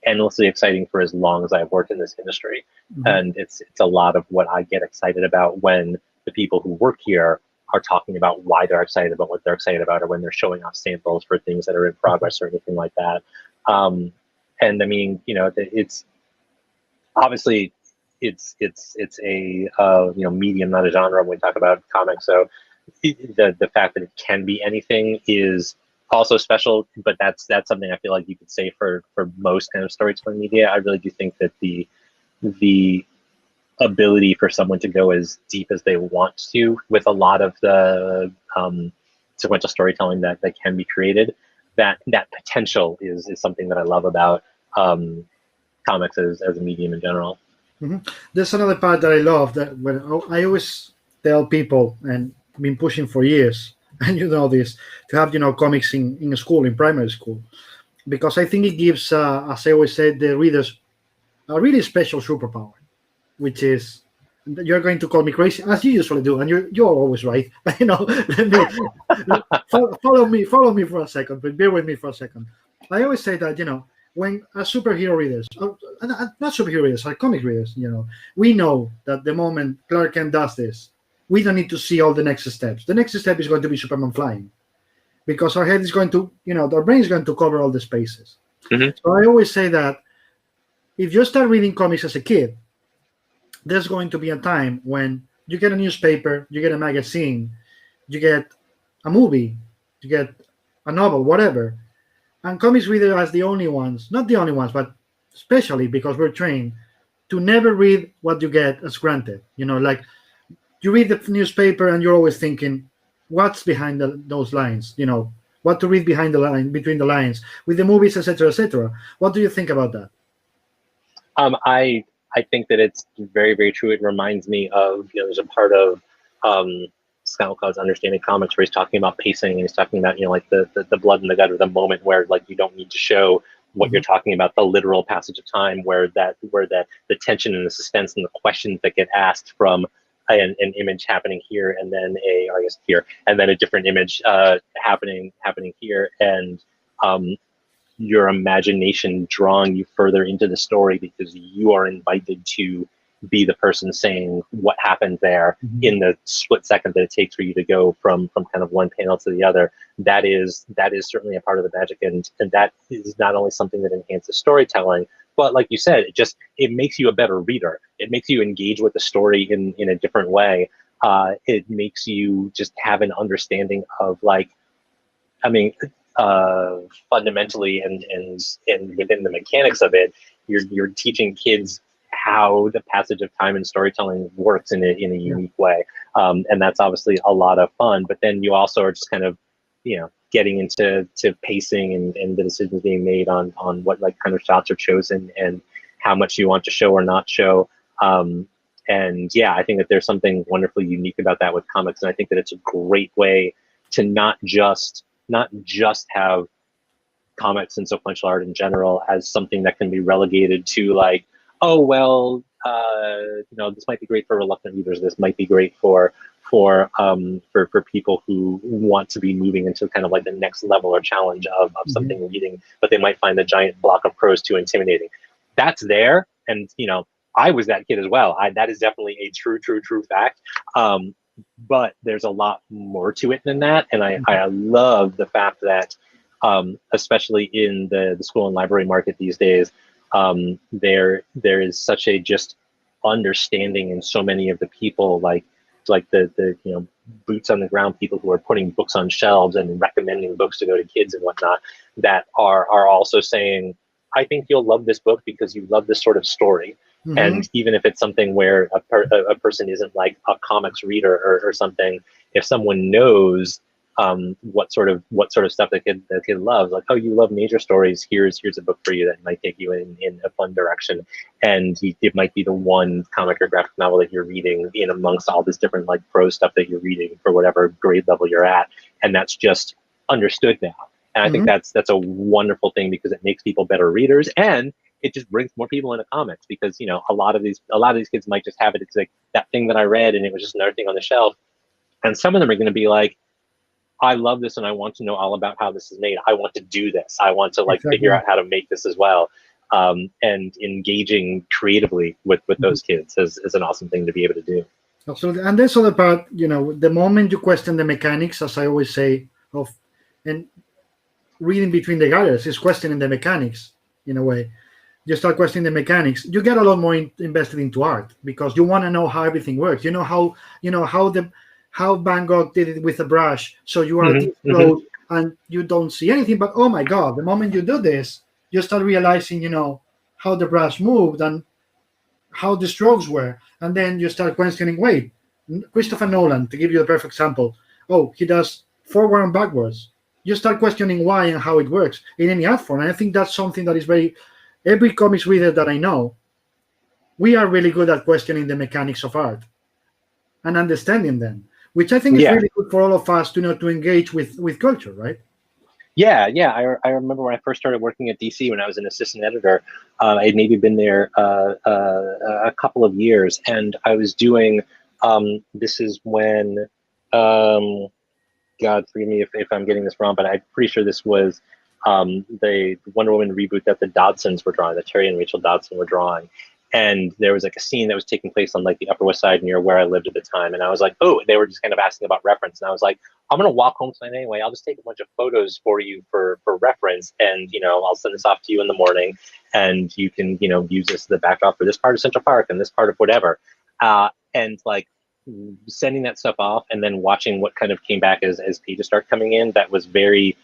endlessly exciting for as long as I've worked in this industry. And it's a lot of what I get excited about when the people who work here are talking about why they're excited about what they're excited about, or when they're showing off samples for things that are in progress or anything like that. And I mean, it's obviously it's a medium, not a genre when we talk about comics. So the fact that it can be anything is also special, but that's something I feel like you could say for most kind of storytelling media. I really do think that the ability for someone to go as deep as they want to with a lot of the sequential storytelling that can be created, that potential is something that I love about comics as a medium in general. There's another part that I love, that when I always tell people, and been pushing for years, and this, to have comics in school, in primary school, because I think it gives, as I always said, the readers a really special superpower, which is, you're going to call me crazy, as you usually do, and you're always right. But follow me for a second, but bear with me for a second. I always say that when superhero readers, not superhero readers, comic readers, we know that the moment Clark Kent does this, we don't need to see all the next steps. The next step is going to be Superman flying, because our head is going to, our brain is going to cover all the spaces. Mhm. So I always say that if you start reading comics as a kid, there's going to be a time when you get a newspaper, you get a magazine, you get a movie, you get a novel, whatever. And comics readers as the only ones, not the only ones, but especially because we're trained to never read what you get as granted. Like you read the newspaper and you're always thinking, what's behind those lines? What to read behind the line, between the lines, with the movies, etc., etc. What do you think about that? I think that it's very, very true. It reminds me of, there's a part of Scott McCloud's Understanding Comics where he's talking about pacing, and he's talking about, like the blood and the gutter, the moment where like you don't need to show what you're talking about, the literal passage of time, where the tension and the suspense and the questions that get asked from an image happening here, and then here, and then a different image happening here, and your imagination drawing you further into the story because you are invited to be the person saying what happened there in the split second that it takes for you to go from kind of one panel to the other. That is certainly a part of the magic, and that is not only something that enhances storytelling, but like you said, it makes you a better reader. It makes you engage with the story in a different way. It makes you just have an understanding of fundamentally and within the mechanics of it, you're teaching kids how the passage of time and storytelling works in a unique way, and that's obviously a lot of fun. But then you also are just kind of getting into pacing and the decisions being made on what kind of shots are chosen and how much you want to show or not show. And yeah, I think that there's something wonderfully unique about that with comics, and I think that it's a great way to not just have comics and sequential art in general as something that can be relegated to oh well, this might be great for reluctant readers. This might be great for people who want to be moving into kind of the next level or challenge of something reading, but they might find the giant block of prose too intimidating. That's there, and I was that kid as well. That is definitely a true fact. But there's a lot more to it than that, and I love the fact that, especially in the school and library market these days, there is such a just understanding in so many of the people, like the boots on the ground people who are putting books on shelves and recommending books to go to kids and whatnot, that are also saying, I think you'll love this book because you love this sort of story. And even if it's something where a person isn't like a comics reader or something, if someone knows what sort of stuff the kid loves, like, oh, you love major stories, here's a book for you that might take you in a fun direction, and it might be the one comic or graphic novel that you're reading in amongst all this different prose stuff that you're reading for whatever grade level you're at, and that's just understood now. And I think that's a wonderful thing because it makes people better readers, and it just brings more people into comics because a lot of these kids might just have it. It's like that thing that I read and it was just another thing on the shelf, and some of them are going to be like, I love this and I want to know all about how this is made. I want to do this. I want to figure out how to make this as well. And engaging creatively with those kids is an awesome thing to be able to do. Absolutely. And this other part, the moment you question the mechanics, as I always say, and reading between the gutters is questioning the mechanics in a way. You start questioning the mechanics, you get a lot more invested into art because you want to know how everything works. How Van Gogh did it with a brush. So you are and you don't see anything, but oh my God, the moment you do this, you start realizing, how the brush moved and how the strokes were. And then you start questioning, wait, Christopher Nolan, to give you a perfect example, he does forward and backwards. You start questioning why and how it works in any art form. And I think that's something that is every comics reader that I know, we are really good at questioning the mechanics of art and understanding them, which I think is really good for all of us to engage with culture, right? Yeah. I remember when I first started working at DC when I was an assistant editor. I'd maybe been there a couple of years, and I was doing. This is when, God forgive me if I'm getting this wrong, but I'm pretty sure this was the Wonder Woman reboot that the Dodsons were drawing, that Terry and Rachel Dodson were drawing. And there was like a scene that was taking place on like the Upper West Side near where I lived at the time. And I was like, oh, they were just kind of asking about reference. And I was like, I'm going to walk home tonight anyway. I'll just take a bunch of photos for you for reference. And, I'll send this off to you in the morning. And you can, use this as the backdrop for this part of Central Park and this part of whatever. And like sending that stuff off and then watching what kind of came back as pages start coming in, that was very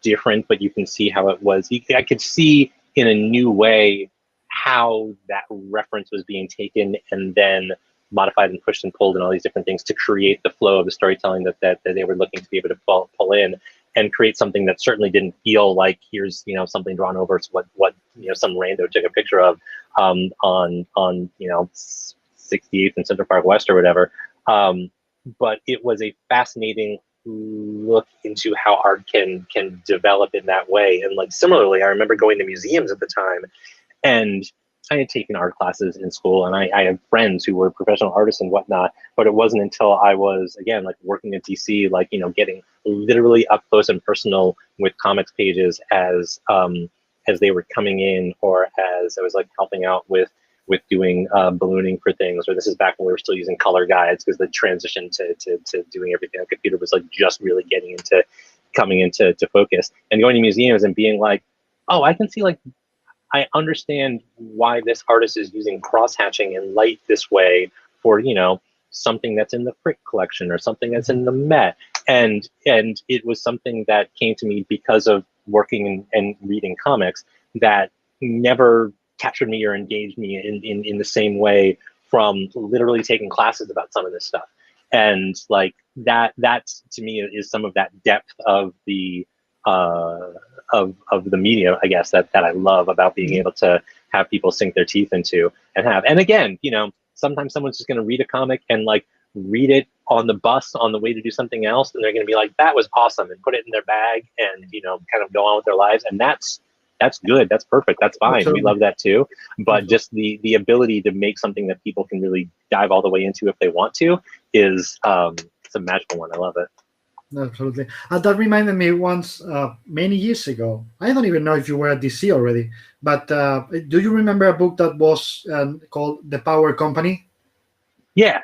different, but you can see how it was. I could see in a new way how that reference was being taken and then modified and pushed and pulled and all these different things to create the flow of the storytelling that they were looking to be able to pull in and create something that certainly didn't feel like here's something drawn over what some rando took a picture of on 68th and Central Park West or whatever. But it was a fascinating look into how art can develop in that way. And like similarly, I remember going to museums at the time, and I had taken art classes in school, and I had friends who were professional artists and whatnot, but it wasn't until I was, again, like working at DC, like, getting literally up close and personal with comics pages as they were coming in, or as I was like helping out with doing ballooning for things, or this is back when we were still using color guides, because the transition to doing everything on computer was like just really coming into focus, and going to museums and being like, oh, I can see, like, I understand why this artist is using cross-hatching and light this way for, something that's in the Frick collection or something that's in the Met. And it was something that came to me because of working and reading comics that never captured me or engaged me in the same way from literally taking classes about some of this stuff. And like that to me is some of that depth of the of the media, I guess, that I love about being able to have people sink their teeth into and again, sometimes someone's just going to read a comic and like read it on the bus on the way to do something else, and they're going to be like, that was awesome, and put it in their bag and kind of go on with their lives, and that's good, that's perfect, that's fine. Absolutely. We love that too. But just the ability to make something that people can really dive all the way into if they want to is it's a magical one. I love it. Absolutely. That reminded me once, many years ago. I don't even know if you were at DC already, but do you remember a book that was called The Power Company? Yeah.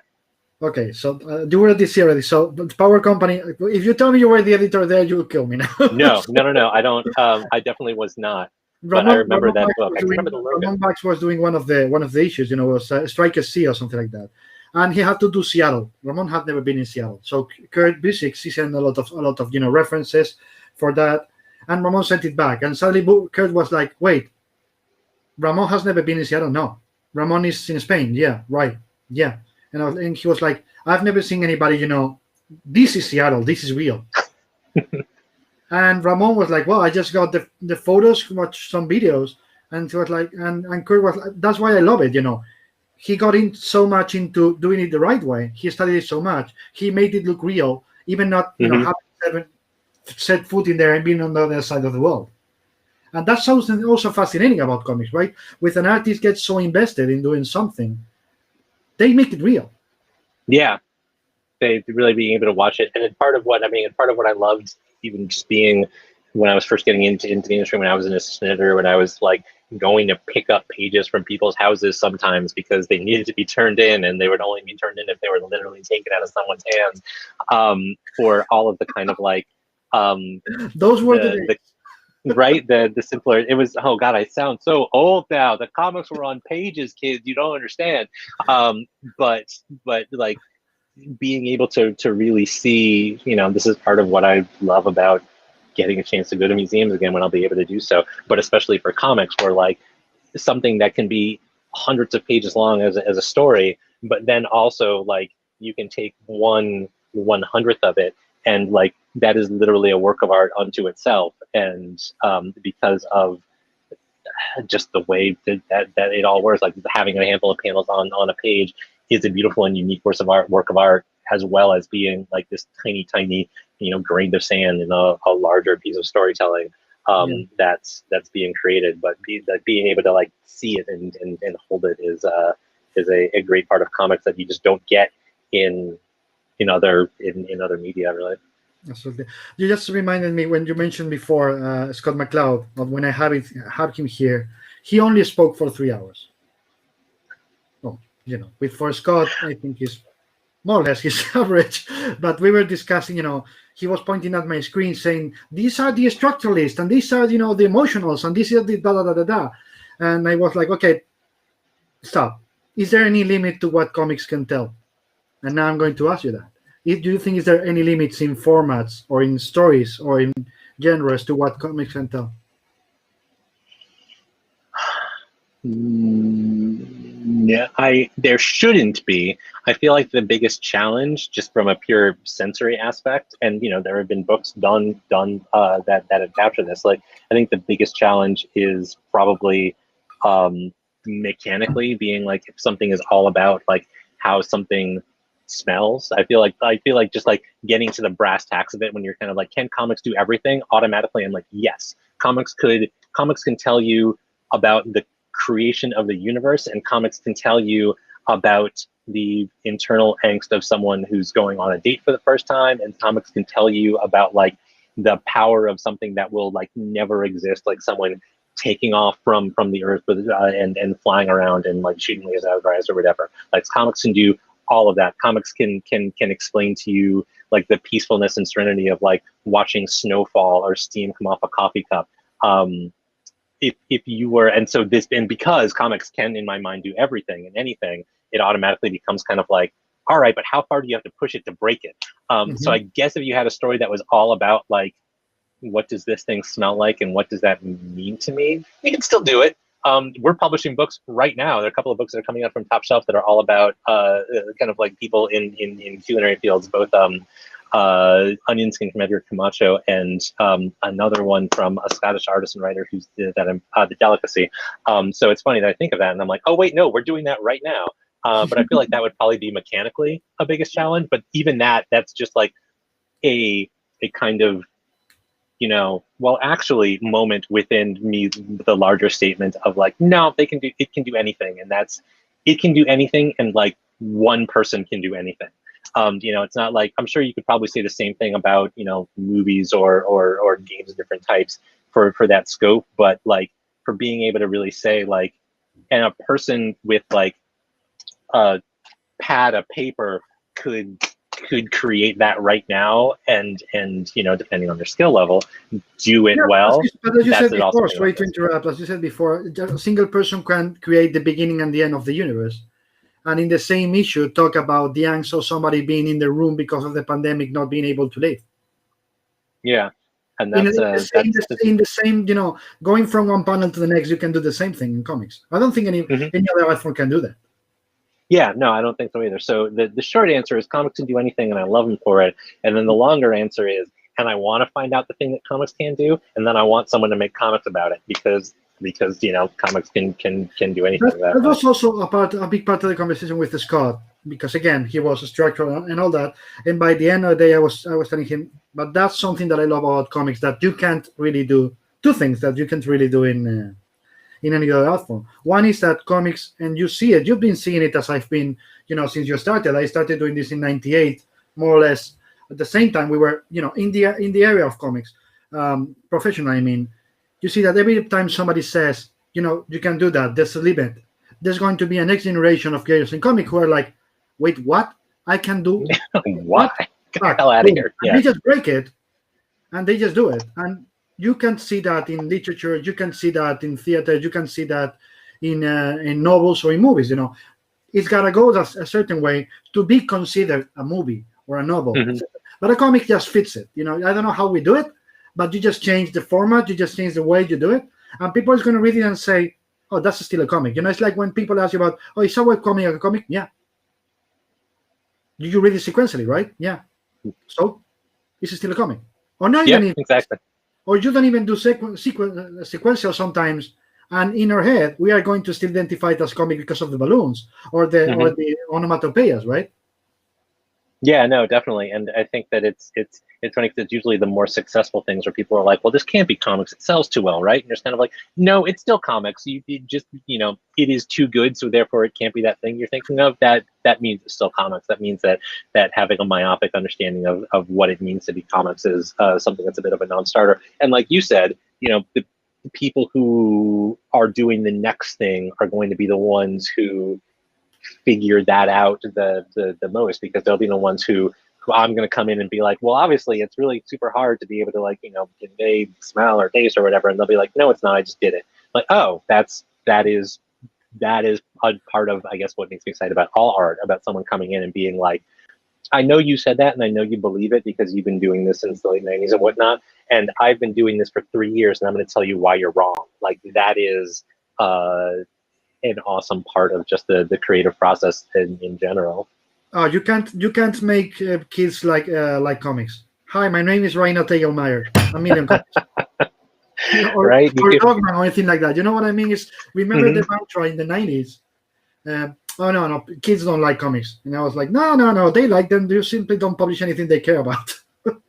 Okay, so you were at DC already. So the Power Company, if you tell me you were the editor there, you will kill me now. No, I don't. I definitely was not. But I remember that book. I remember the logo. Ramon Bax was doing one of the issues, it was Strike at Sea or something like that. And he had to do Seattle. Ramon had never been in Seattle, so Kurt Busiek sent a lot of references for that, and Ramon sent it back. And suddenly Kurt was like, "Wait, Ramon has never been in Seattle. No, Ramon is in Spain. Yeah, right. Yeah." And he was like, "I've never seen anybody. This is Seattle. This is real." And Ramon was like, "Well, I just got the photos, watched some videos," and he was like, and Kurt was like, "That's why I love it. He got in so much into doing it the right way. He studied it so much. He made it look real, even not having set foot in there and being on the other side of the world." And that's something also fascinating about comics, right? With an artist gets so invested in doing something, they make it real. Yeah, they really being able to watch it, and part of what I loved, even just being when I was first getting into the industry, when I was an assistant editor, when I was like going to pick up pages from people's houses sometimes because they needed to be turned in, and they would only be turned in if they were literally taken out of someone's hands, for all of the kind of like those were the right, the simpler. It was, oh god, I sound so old now. The comics were on pages, kids. You don't understand. But like being able to really see, this is part of what I love about getting a chance to go to museums again when I'll be able to do so, but especially for comics, where like something that can be hundreds of pages long as a story, but then also like you can take 1/100th of it, and like that is literally a work of art unto itself. And because of just the way that it all works, like having a handful of panels on a page is a beautiful and unique work of art, as well as being like this tiny grain of sand in a larger piece of storytelling that's being created. But being able to like see it and hold it is a great part of comics that you just don't get in other media, really. Absolutely. You just reminded me when you mentioned before Scott McCloud, when I had him here, he only spoke for 3 hours. with for Scott, I think he's more or less his average. But we were discussing, he was pointing at my screen saying, these are the structuralists, and these are, the emotionals, and these are the da da da da da. And I was like, okay, stop. Is there any limit to what comics can tell? And now I'm going to ask you that. Do you think is there any limits in formats or in stories or in genres to what comics can tell? Yeah, there shouldn't be. I feel like the biggest challenge, just from a pure sensory aspect, and there have been books done that have captured this. Like, I think the biggest challenge is probably mechanically being like, if something is all about like how something smells. I feel like just like getting to the brass tacks of it, when you're kind of like, can comics do everything? Automatically, I'm like, yes, comics can tell you about the creation of the universe, and comics can tell you about the internal angst of someone who's going on a date for the first time, and comics can tell you about like the power of something that will like never exist, like someone taking off from the earth with and flying around and like shooting lasers out of their eyes or whatever. Like, comics can do all of that. Comics can explain to you like the peacefulness and serenity of like watching snowfall or steam come off a coffee cup. If you were, and so this, and because comics can, in my mind, do everything and anything, it automatically becomes kind of like, all right, but how far do you have to push it to break it? So I guess if you had a story that was all about like, what does this thing smell like and what does that mean to me, you can still do it. We're publishing books right now. There are a couple of books that are coming out from Top Shelf that are all about kind of like people in culinary fields, both Onion Skin from Edgar Camacho and another one from a Scottish artist and writer who's The Delicacy. So it's funny that I think of that and I'm like, oh wait, no, we're doing that right now. But I feel like that would probably be mechanically a biggest challenge. But even that's just like a kind of, well, actually moment within me, the larger statement of like, no, it can do anything. And it can do anything. And like one person can do anything. It's not like, I'm sure you could probably say the same thing about, movies or games of different types for that scope. But like, for being able to really say like, and a person with like a pad of paper could create that right now and depending on their skill level, do it well. But as you said before, sorry to interrupt, as you said before, a single person can create the beginning and the end of the universe. And in the same issue, talk about the angst of somebody being in the room because of the pandemic, not being able to live. Yeah. And that's in the same, going from one panel to the next, you can do the same thing in comics. I don't think any other art form can do that. Yeah, no, I don't think so either. So the short answer is comics can do anything, and I love them for it. And then the longer answer is, and I want to find out the thing that comics can do, and then I want someone to make comics about it because comics can do anything. That was also a big part of the conversation with Scott, because again, he was a structural and all that. And by the end of the day, I was telling him, but that's something that I love about comics, that you can't really do two things that you can't really do in any other art form. One is that comics, and you see it, you've been seeing it as I've been, since you started. I started doing this in '98, more or less at the same time we were, in the area of comics, professional. I mean, you see that every time somebody says, you can do that, there's a limit. There's going to be a next generation of creators in comics who are like, wait, what? I can do what? Get the hell out of here! Yeah. They just break it, and they just do it, and you can see that in literature, you can see that in theater, you can see that in novels or in movies. It's gotta go a certain way to be considered a movie or a novel. But a comic just fits it. I don't know how we do it, but you just change the format, you just change the way you do it, and people is going to read it and say, "Oh, that's still a comic." It's like when people ask you about, "Oh, is our comic a comic?" Yeah. You read it sequentially, right? Yeah. So, is it still a comic? Or not even exactly. Or you don't even do sequential sometimes, and in our head we are going to still identify it as comic because of the balloons or the onomatopoeias, right? Yeah, no, definitely. And I think that it's funny because it's usually the more successful things where people are like, well, this can't be comics, it sells too well, right? And it's kind of like, no, it's still comics. You just, it is too good, so therefore it can't be that thing you're thinking of. That means it's still comics. That means that having a myopic understanding of what it means to be comics is something that's a bit of a non-starter. And like you said, the people who are doing the next thing are going to be the ones who figure that out the most, because they'll be the ones who I'm going to come in and be like, well, obviously it's really super hard to be able to, like, you know, convey smell or taste or whatever. And they'll be like, no, it's not. I just did it. Like, oh, that is a part of, I guess, what makes me excited about all art, about someone coming in and being like, I know you said that, and I know you believe it because you've been doing this since the late 90s and whatnot. And I've been doing this for 3 years, and I'm going to tell you why you're wrong. Like, that is an awesome part of just the creative process in general. Oh, you can't make kids like comics. Hi, my name is Raina Tegelmeier. A million comics. Or, right? or Dogman or anything like that. You know what I mean? Is remember the mantra in the 90s? Oh no, kids don't like comics. And I was like, no, they like them. They simply don't publish anything they care about.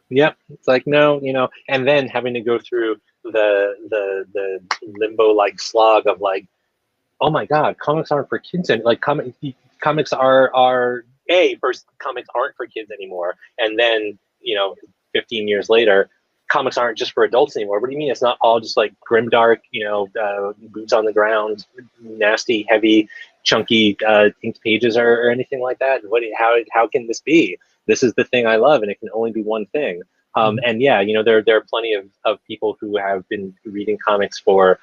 Yep, it's like, no, you know, and then having to go through the limbo like slog of like, oh my God, comics aren't for kids, and like comics are first, comics aren't for kids anymore, and then, you know, 15 years later, comics aren't just for adults anymore. What do you mean? It's not all just like grimdark, you know, boots on the ground, nasty, heavy, chunky inked pages or anything like that. How can this be? This is the thing I love, and it can only be one thing. And yeah, you know, there are plenty of people who have been reading comics for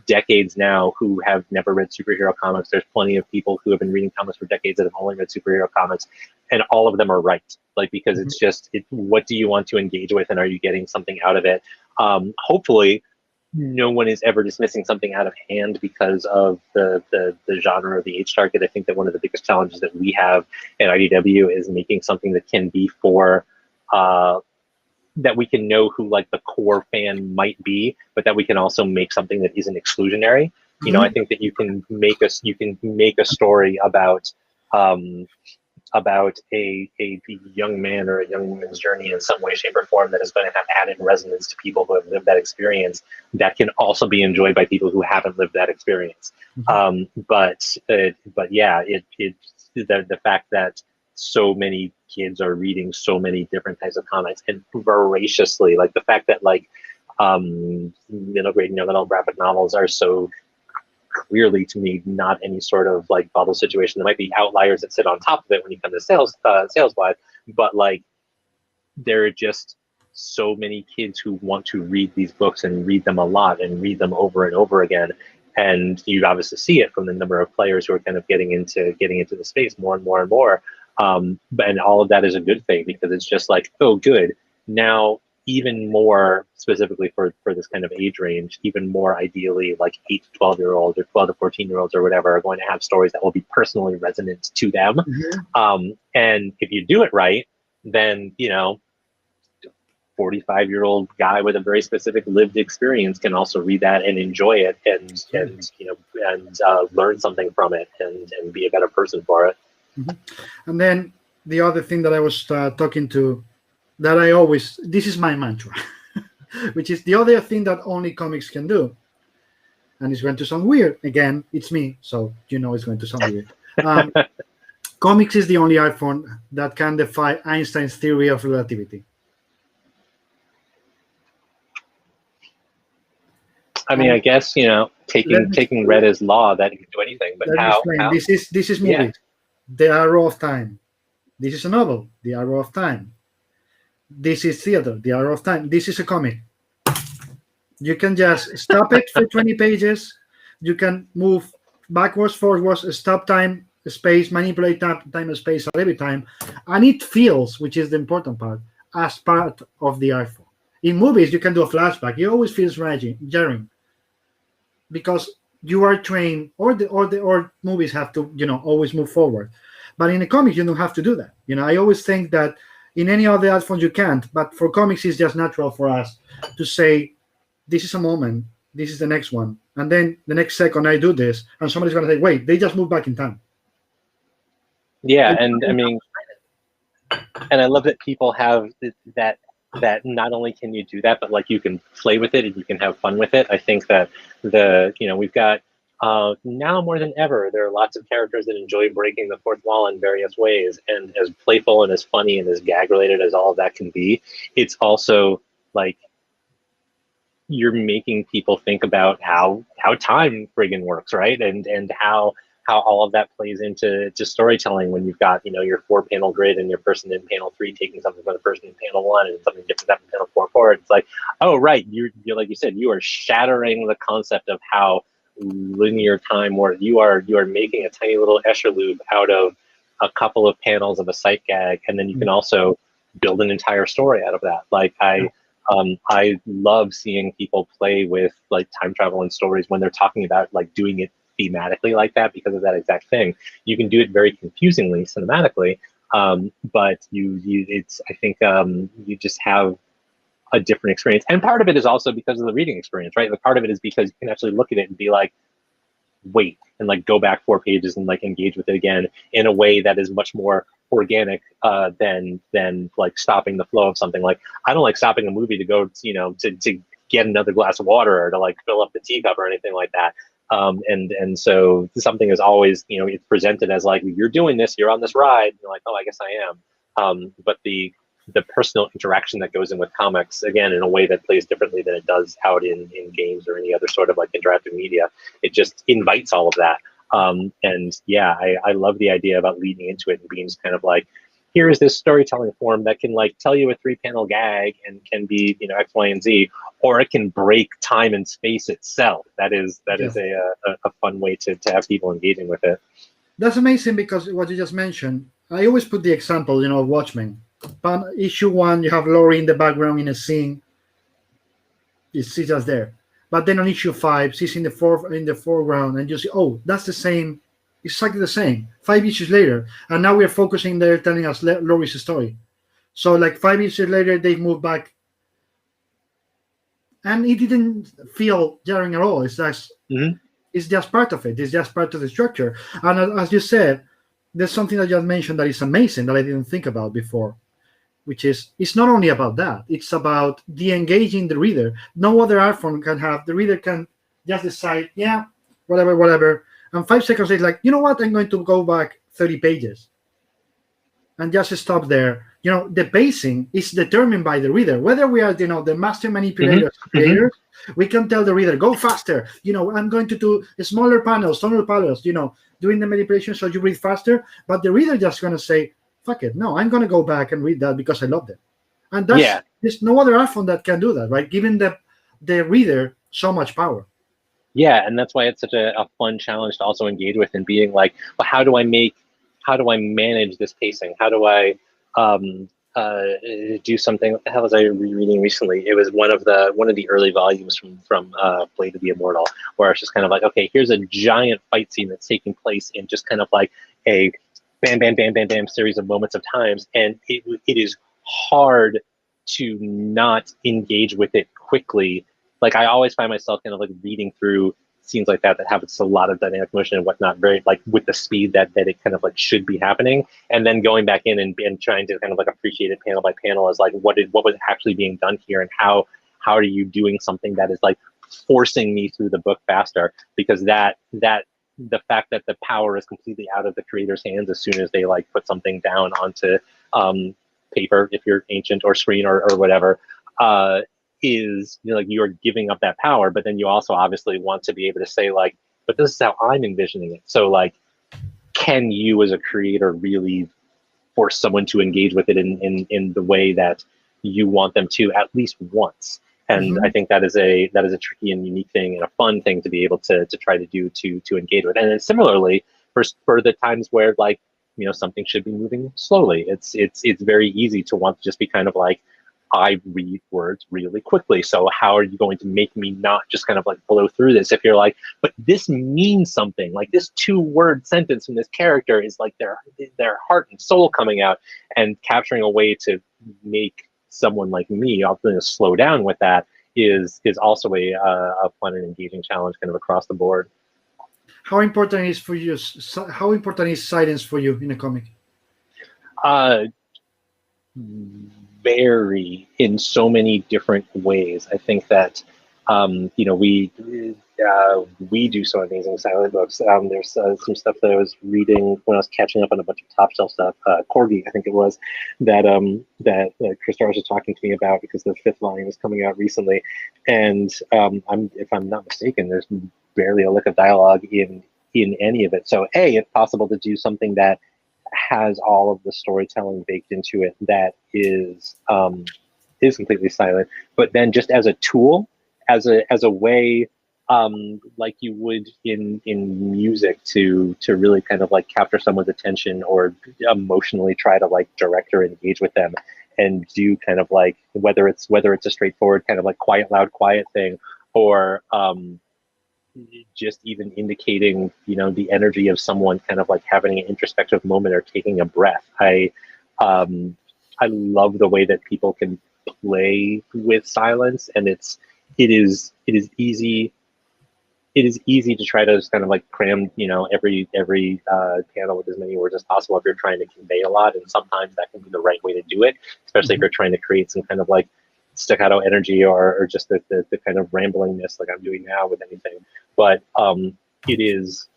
decades now who have never read superhero comics. There's plenty of people who have been reading comics for decades that have only read superhero comics, and all of them are right. Like, because it's just, what do you want to engage with, and are you getting something out of it? Hopefully, no one is ever dismissing something out of hand because of the genre or the age target. I think that one of the biggest challenges that we have at IDW is making something that can be for that we can know who like the core fan might be, but that we can also make something that isn't exclusionary. You know, I think that you can make a story about a young man or a young woman's journey in some way, shape, or form that is going to have added resonance to people who have lived that experience, that can also be enjoyed by people who haven't lived that experience. But yeah, the fact that so many kids are reading so many different types of comics, and voraciously, like the fact that like middle grade and young adult graphic novels are so clearly, to me, not any sort of like bubble situation. There might be outliers that sit on top of it when you come to sales wise, but like there are just so many kids who want to read these books and read them a lot and read them over and over again. And you obviously see it from the number of players who are kind of getting into the space more and more and more. And all of that is a good thing, because it's just like, oh, good. Now, even more specifically for this kind of age range, even more ideally, like 8 to 12-year-olds or 12 to 14-year-olds or whatever are going to have stories that will be personally resonant to them. And if you do it right, then, you know, 45-year-old guy with a very specific lived experience can also read that and enjoy it and you know, and learn something from it and be a better person for it. And then the other thing that I was talking to, that I always, this is my mantra, which is the other thing that only comics can do. And it's going to sound weird. Again, it's me, so you know it's going to sound weird. Comics is the only art form that can defy Einstein's theory of relativity. I mean, I guess, you know, taking red as law, that you can do anything, but how? This is movies. Yeah. The Arrow of Time. This is a novel, The Arrow of Time. This is theater, The Arrow of Time. This is a comic. You can just stop it for 20 pages. You can move backwards, forwards, stop time, space, manipulate time and space at every time. And it feels, which is the important part, as part of the art form. In movies, you can do a flashback. It always feels jarring, because you are trained, or movies have to, you know, always move forward. But in a comic, you don't have to do that. You know, I always think that in any other art form you can't, but for comics, it's just natural for us to say, this is a moment, this is the next one, and then the next second I do this, and somebody's going to say, wait, they just moved back in time. Yeah, and I mean, and I love that people have that not only can you do that, but like you can play with it and you can have fun with it. I think that we've got now more than ever, there are lots of characters that enjoy breaking the fourth wall in various ways, and as playful and as funny and as gag related as all of that can be, it's also like you're making people think about how time friggin' works, right? And how all of that plays into storytelling when you've got, you know, your 4-panel grid and your person in panel 3 taking something from the person in panel 1 and something different from panel 4 forward. It's like, oh, right, you're like you said, you are shattering the concept of how linear time works. You are making a tiny little Escher loop out of a couple of panels of a sight gag, and then you can also build an entire story out of that. Like I love seeing people play with like time travel and stories when they're talking about like doing it thematically like that because of that exact thing. You can do it very confusingly cinematically, but I think you just have a different experience. And part of it is also because of the reading experience, right? The part of it is because you can actually look at it and be like, wait, and like go back 4 pages and like engage with it again in a way that is much more organic than like stopping the flow of something. Like I don't like stopping a movie to go, you know, to get another glass of water or to like fill up the teacup or anything like that. And so something is always, you know, it's presented as like, you're doing this, you're on this ride. And you're like, oh, I guess I am. But the personal interaction that goes in with comics, again, in a way that plays differently than it does out in games or any other sort of like interactive media, it just invites all of that. And yeah, I love the idea about leading into it and being just kind of like, here is this storytelling form that can like tell you a 3-panel gag and can be, you know, X, Y, and Z, or it can break time and space itself. That is a fun way to have people engaging with it. That's amazing, because what you just mentioned, I always put the example, you know, of Watchmen. Issue 1, you have Laurie in the background in a scene. She's just there. But then on issue 5, she's in the foreground, and you see, oh, that's the same, exactly the same. 5 issues later, and now we're focusing there, telling us Laurie's story. So like 5 issues later, they moved back, and it didn't feel jarring at all. It's just, it's just part of it. It's just part of the structure. And as you said, there's something that you just mentioned that is amazing that I didn't think about before, which is, it's not only about that, it's about de-engaging the reader. No other art form can have, the reader can just decide, yeah, whatever, and 5 seconds later, like, you know what, I'm going to go back 30 pages and just stop there. You know, the pacing is determined by the reader. Whether we are, you know, the master manipulators, creators, we can tell the reader, go faster, you know, I'm going to do smaller panels, you know, doing the manipulation so you read faster, but the reader just going to say, fuck it, no, I'm going to go back and read that because I loved it. And that's, there's no other art form that can do that, right? Giving the reader so much power. Yeah, and that's why it's such a fun challenge to also engage with, and being like, well, how do I manage this pacing? How do I do something? What the hell was I rereading recently? It was one of the early volumes from Blade of the Immortal, where it's just kind of like, okay, here's a giant fight scene that's taking place in just kind of like a bam, bam, bam, bam, bam series of moments of times, and it is hard to not engage with it quickly. Like I always find myself kind of like reading through scenes like that have a lot of dynamic motion and whatnot, very like with the speed that it kind of like should be happening, and then going back in and trying to kind of like appreciate it panel by panel as like what was actually being done here, and how are you doing something that is like forcing me through the book faster, because that the fact that the power is completely out of the creator's hands as soon as they like put something down onto paper, if you're ancient, or screen or whatever, is, you know, like you're giving up that power, but then you also obviously want to be able to say like, but this is how I'm envisioning it. So like, can you as a creator really force someone to engage with it in the way that you want them to at least once? And I think that is a tricky and unique thing and a fun thing to be able to try to do to engage with. And then similarly, for the times where like, you know, something should be moving slowly, it's very easy to want to just be kind of like, I read words really quickly, so how are you going to make me not just kind of like blow through this? If you're like, but this means something, like this 2-word sentence from this character is like their heart and soul coming out, and capturing a way to make someone like me often slow down with that is also a fun and engaging challenge kind of across the board. How important is for you? How important is silence for you in a comic? Vary in so many different ways. I think that you know, we do some amazing silent books. There's some stuff that I was reading when I was catching up on a bunch of top shelf stuff. Corgi, I think it was, that Chris Starrs was talking to me about, because the 5th volume is coming out recently, and if I'm not mistaken, there's barely a lick of dialogue in in any of it. So it's possible to do something that has all of the storytelling baked into it that is completely silent, but then just as a tool, as a way, like you would in music, to really kind of like capture someone's attention or emotionally try to like direct or engage with them, and do kind of like whether it's a straightforward kind of like quiet loud quiet thing, or just even indicating, you know, the energy of someone kind of like having an introspective moment or taking a breath. I love the way that people can play with silence, and it is easy to try to just kind of like cram, you know, every panel with as many words as possible if you're trying to convey a lot, and sometimes that can be the right way to do it, especially if you're trying to create some kind of like staccato energy, or just the kind of ramblingness like I'm doing now with anything. But it is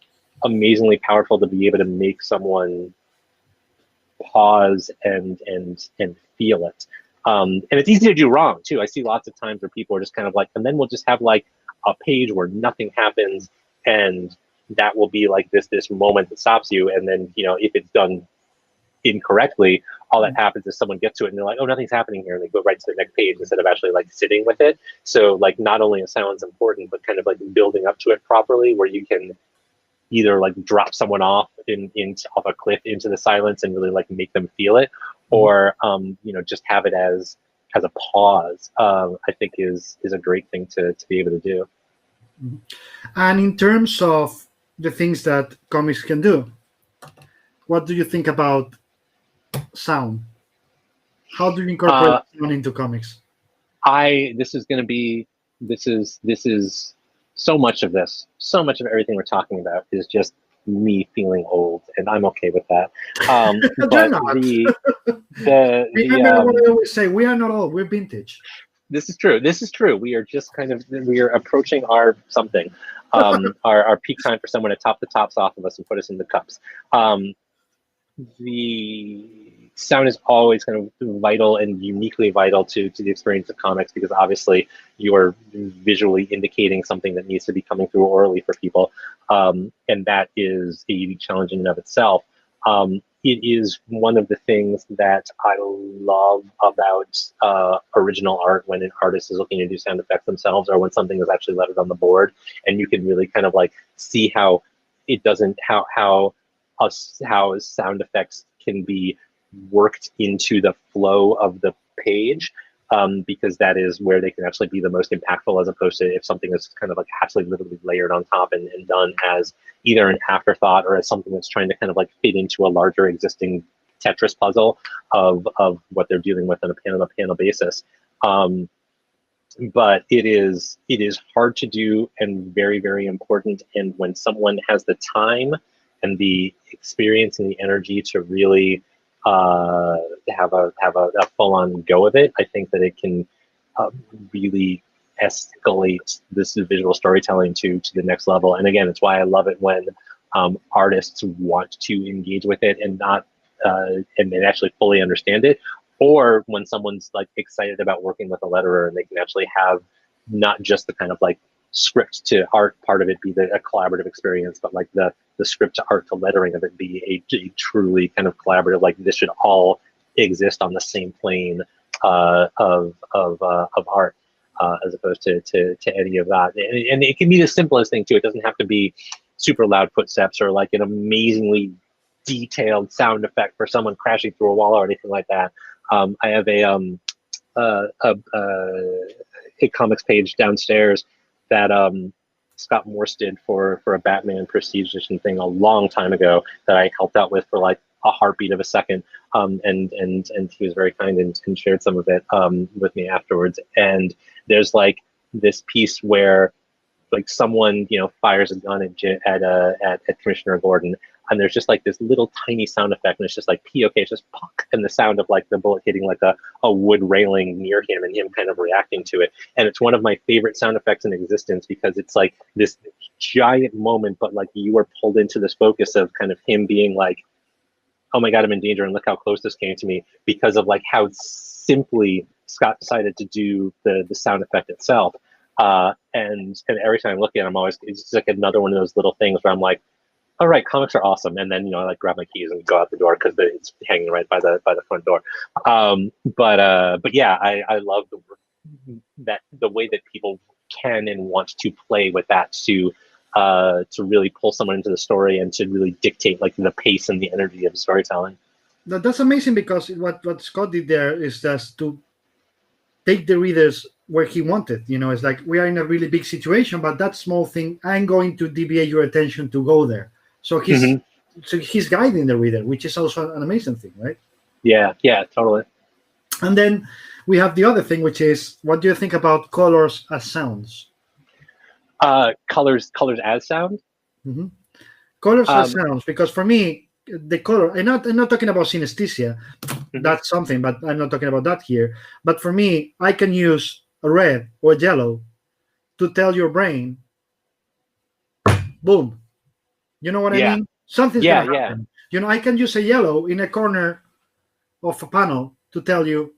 amazingly powerful to be able to make someone pause and feel it. And it's easy to do wrong too. I see lots of times where people are just kind of like, and then we'll just have like a page where nothing happens, and that will be like this moment that stops you. And then, you know, if it's done incorrectly, all that happens is someone gets to it and they're like, oh, nothing's happening here, and they go right to the next page instead of actually like sitting with it. So like not only is silence important, but kind of like building up to it properly, where you can either like drop someone off off a cliff into the silence and really like make them feel it, or you know, just have it as a pause. I think is a great thing to be able to do. And in terms of the things that comics can do, what do you think about sound? How do you incorporate sound into comics? This is so much of everything we're talking about is just me feeling old, and I'm okay with that. But remember what I always say: we are not old; we're vintage. This is true. We are just we are approaching our something, our peak time for someone to top the tops off of us and put us in the cups. The sound is always kind of vital and uniquely vital to the experience of comics, because obviously you are visually indicating something that needs to be coming through orally for people, and that is a unique challenge in and of itself. It is one of the things that I love about original art, when an artist is looking to do sound effects themselves, or when something is actually lettered on the board, and you can really kind of like see how it doesn't how sound effects can be worked into the flow of the page, because that is where they can actually be the most impactful, as opposed to if something is kind of like actually literally layered on top and done as either an afterthought or as something that's trying to kind of like fit into a larger existing Tetris puzzle of what they're dealing with on a panel basis. But it is hard to do and very, very important. And when someone has the time and the experience and the energy to really have a full-on go of it, I think that it can really escalate this visual storytelling to the next level. And again, it's why I love it when artists want to engage with it and not and actually fully understand it, or when someone's like excited about working with a letterer and they can actually have not just the kind of like script to art part of it be a collaborative experience, but like the script to art to lettering of it be a truly kind of collaborative, like this should all exist on the same plane of art, as opposed to any of that. And it can be the simplest thing too. It doesn't have to be super loud footsteps or like an amazingly detailed sound effect for someone crashing through a wall or anything like that. I have a comics page downstairs that Scott Morse did for a Batman Prestige Edition thing a long time ago that I helped out with for like a heartbeat of a second, and he was very kind and shared some of it with me afterwards. And there's like this piece where like someone, you know, fires a gun at Commissioner Gordon, and there's just like this little tiny sound effect, and it's just like okay, it's just punk, and the sound of like the bullet hitting like a wood railing near him and him kind of reacting to it. And it's one of my favorite sound effects in existence, because it's like this giant moment, but like you are pulled into this focus of kind of him being like, oh my God, I'm in danger, and look how close this came to me, because of like how simply Scott decided to do the sound effect itself. And every time I look at it, it's just like another one of those little things where I'm like, all right, comics are awesome. And then, I like grab my keys and go out the door because it's hanging right by the front door. But yeah, I love the way that people can and want to play with that to really pull someone into the story and to really dictate like the pace and the energy of storytelling. That's amazing, because what Scott did there is just to take the readers where he wanted. It's like we are in a really big situation, but that small thing, I'm going to deviate your attention to go there. So he's guiding the reader, which is also an amazing thing, right? Yeah, totally. And then we have the other thing, which is, what do you think about colors as sounds? Colors as sound. Mm-hmm. Colors as sounds, because for me, the color. I'm not talking about synesthesia. Mm-hmm. That's something, but I'm not talking about that here. But for me, I can use a red or a yellow to tell your brain, boom. You know what I mean? Something's gonna happen. I can use a yellow in a corner of a panel to tell you,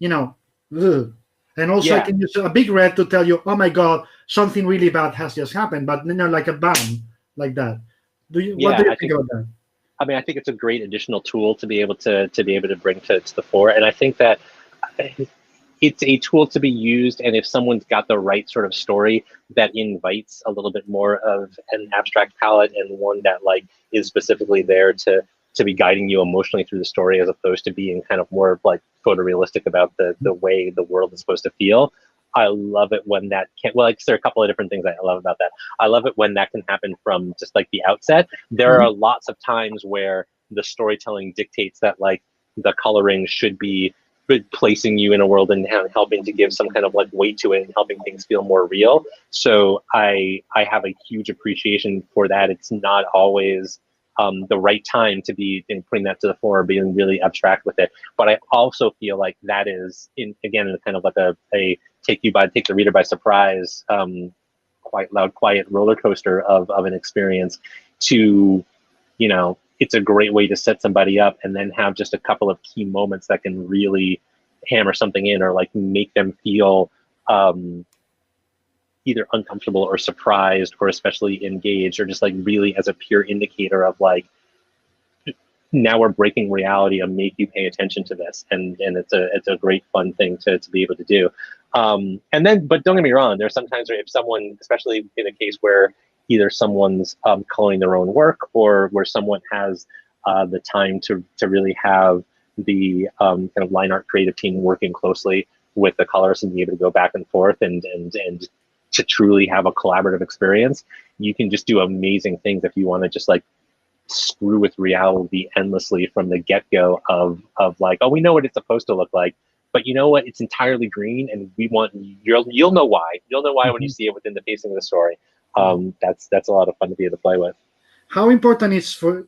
ugh. And also I can use a big red to tell you, oh my God, something really bad has just happened, but like a bam, like that. What do you think about that? I mean, I think it's a great additional tool to be able to bring to the fore, and I think that it's a tool to be used. And if someone's got the right sort of story that invites a little bit more of an abstract palette, and one that like is specifically there to be guiding you emotionally through the story, as opposed to being kind of more like photorealistic about the way the world is supposed to feel. I love it when that can, well, like, there are a couple of different things I love about that. I love it when that can happen from just like the outset. There are lots of times where the storytelling dictates that like the coloring should be placing you in a world and helping to give some kind of like weight to it and helping things feel more real. So I have a huge appreciation for that. It's not always the right time to be putting that to the fore, being really abstract with it. But I also feel like that is again kind of like a take the reader by surprise, quite loud, quiet roller coaster of an experience. To, it's a great way to set somebody up and then have just a couple of key moments that can really hammer something in, or like make them feel either uncomfortable or surprised or especially engaged, or just like really as a pure indicator of like, now we're breaking reality and make you pay attention to this. And it's a great fun thing to be able to do. But don't get me wrong, there's sometimes where if someone, especially in a case where either someone's coloring their own work, or where someone has the time to really have the kind of line art creative team working closely with the colorist and be able to go back and forth and to truly have a collaborative experience, you can just do amazing things if you want to just like screw with reality endlessly from the get-go of like, oh, we know what it's supposed to look like, but you know what, it's entirely green, and we want you'll know why when you see it within the pacing of the story. That's a lot of fun to be able to play with. How important is for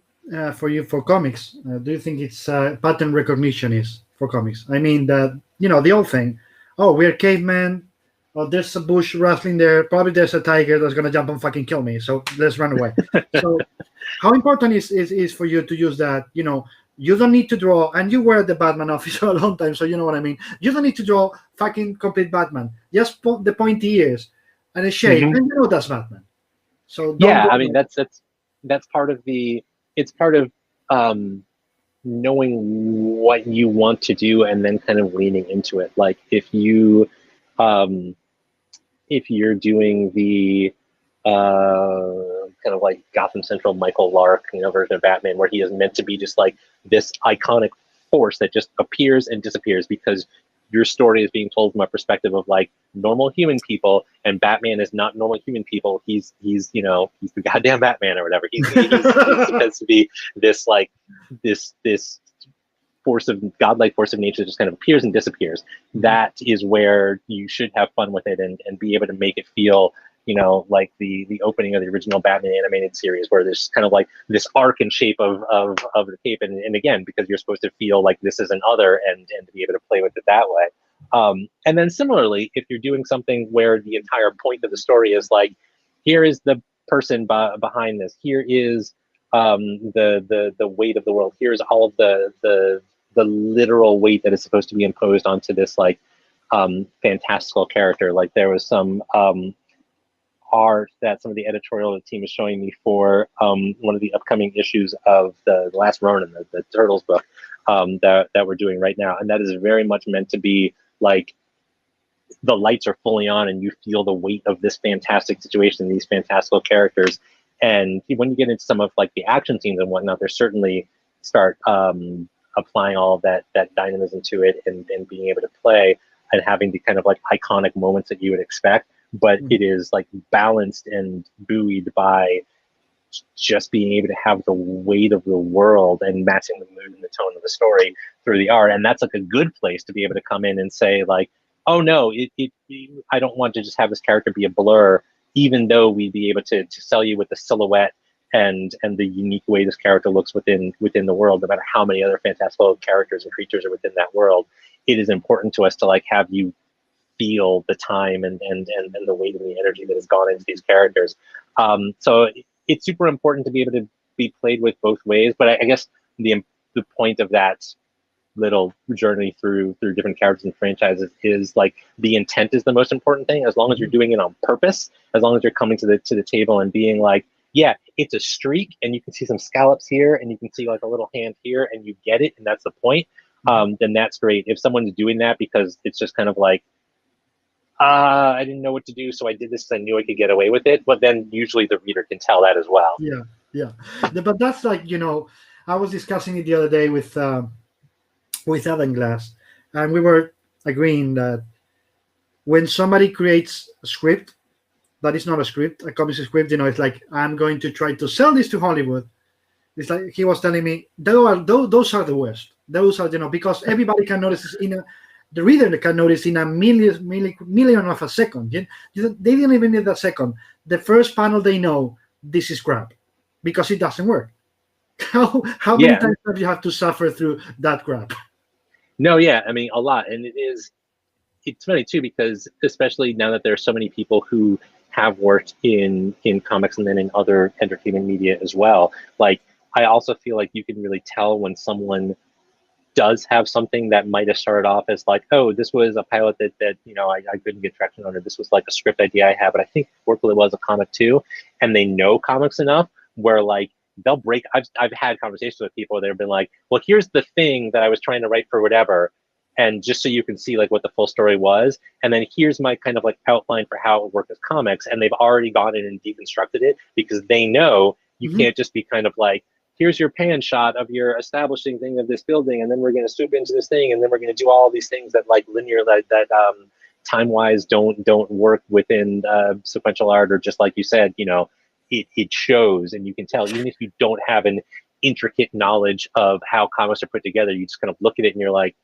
you for comics? Do you think it's pattern recognition is for comics? I mean that, the old thing, oh, we're cavemen, oh, there's a bush rustling there, probably there's a tiger that's gonna jump and fucking kill me, so let's run away. So how important is for you to use that? You don't need to draw, and you were the Batman office for a long time, so you know what I mean. You don't need to draw fucking complete Batman, just the pointy ears and a shade, and that's Batman. So I mean that's part of it's part of knowing what you want to do and then kind of leaning into it. Like if you're doing the kind of like Gotham Central Michael Lark, version of Batman, where he is meant to be just like this iconic force that just appears and disappears because your story is being told from a perspective of like normal human people, and Batman is not normal human people. He's he's the goddamn Batman or whatever. He's supposed to be this like this godlike force of nature that just kind of appears and disappears. That is where you should have fun with it and be able to make it feel, like the opening of the original Batman animated series, where there's kind of like this arc and shape of the cape, and again, because you're supposed to feel like this is an other, and to be able to play with it that way. And then similarly, if you're doing something where the entire point of the story is like, here is the person behind this, here is the weight of the world, here's all of the literal weight that is supposed to be imposed onto this like fantastical character. Like there was some art that some of the editorial team is showing me for one of the upcoming issues of the Last Ronin, the Turtles book that we're doing right now. And that is very much meant to be like the lights are fully on and you feel the weight of this fantastic situation, these fantastical characters. And when you get into some of like the action scenes and whatnot, they certainly start applying all of that dynamism to it and being able to play and having the kind of like iconic moments that you would expect. But it is like balanced and buoyed by just being able to have the weight of the world and matching the mood and the tone of the story through the art. And that's like a good place to be able to come in and say like, oh no, I don't want to just have this character be a blur, even though we'd be able to sell you with the silhouette and the unique way this character looks within the world, no matter how many other fantastical characters and creatures are within that world. It is important to us to like have you feel the time and the weight and the energy that has gone into these characters. So it's super important to be able to be played with both ways. But I guess the point of that little journey through different characters and franchises is like the intent is the most important thing. As long as you're doing it on purpose, as long as you're coming to the table and being like, yeah, it's a streak and you can see some scallops here and you can see like a little hand here and you get it and that's the point, then that's great. If someone's doing that because it's just kind of like, I didn't know what to do, so I did this because I knew I could get away with it. But then usually the reader can tell that as well. Yeah. But that's like, I was discussing it the other day with Adam Glass, and we were agreeing that when somebody creates a script that is not a script, a comics script, it's like, I'm going to try to sell this to Hollywood. It's like he was telling me, those are the worst. Those are, because everybody can notice the reader can notice in a million of a second. They didn't even need a second. The first panel, they know this is crap because it doesn't work. How many times have you have to suffer through that crap? No, yeah, I mean, a lot. And it's funny too, because especially now that there are so many people who have worked in comics and then in other entertainment media as well, like I also feel like you can really tell when someone does have something that might have started off as like, oh, this was a pilot that I couldn't get traction on, or this was like a script idea I had, but I think worked really well as a comic too, and they know comics enough where like they'll break. I've had conversations with people that have been like, well, here's the thing that I was trying to write for whatever, and just so you can see like what the full story was, and then here's my kind of like outline for how it would work as comics, and they've already gone in and deconstructed it because they know you can't just be kind of like, here's your pan shot of your establishing thing of this building, and then we're going to swoop into this thing, and then we're going to do all these things that like linear that time-wise don't work within sequential art, or just like you said, it shows and you can tell, even if you don't have an intricate knowledge of how comics are put together, you just kind of look at it and you're like,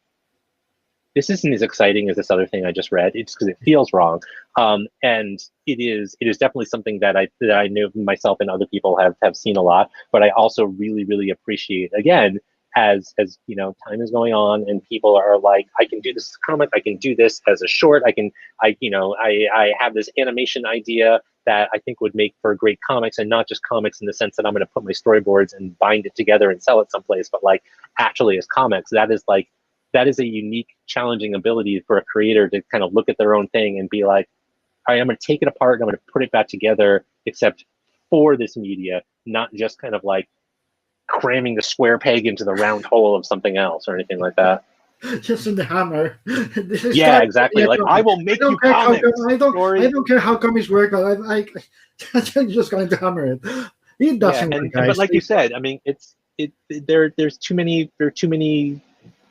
this isn't as exciting as this other thing I just read. It's because it feels wrong. And it is definitely something that I know myself and other people have seen a lot, but I also really, really appreciate, again, as time is going on and people are like, I can do this as a comic, I can do this as a short, I have this animation idea that I think would make for great comics, and not just comics in the sense that I'm going to put my storyboards and bind it together and sell it someplace, but like actually as comics. That is a unique, challenging ability for a creator to kind of look at their own thing and be like, all right, I'm going to take it apart and I'm going to put it back together, except for this media, not just kind of like cramming the square peg into the round hole of something else or anything like that. Just in the hammer. Yeah, exactly. Like, I will make you comics. I don't care how comics work, but I'm just going to hammer it. It doesn't work, guys. But like you said, I mean, there's too many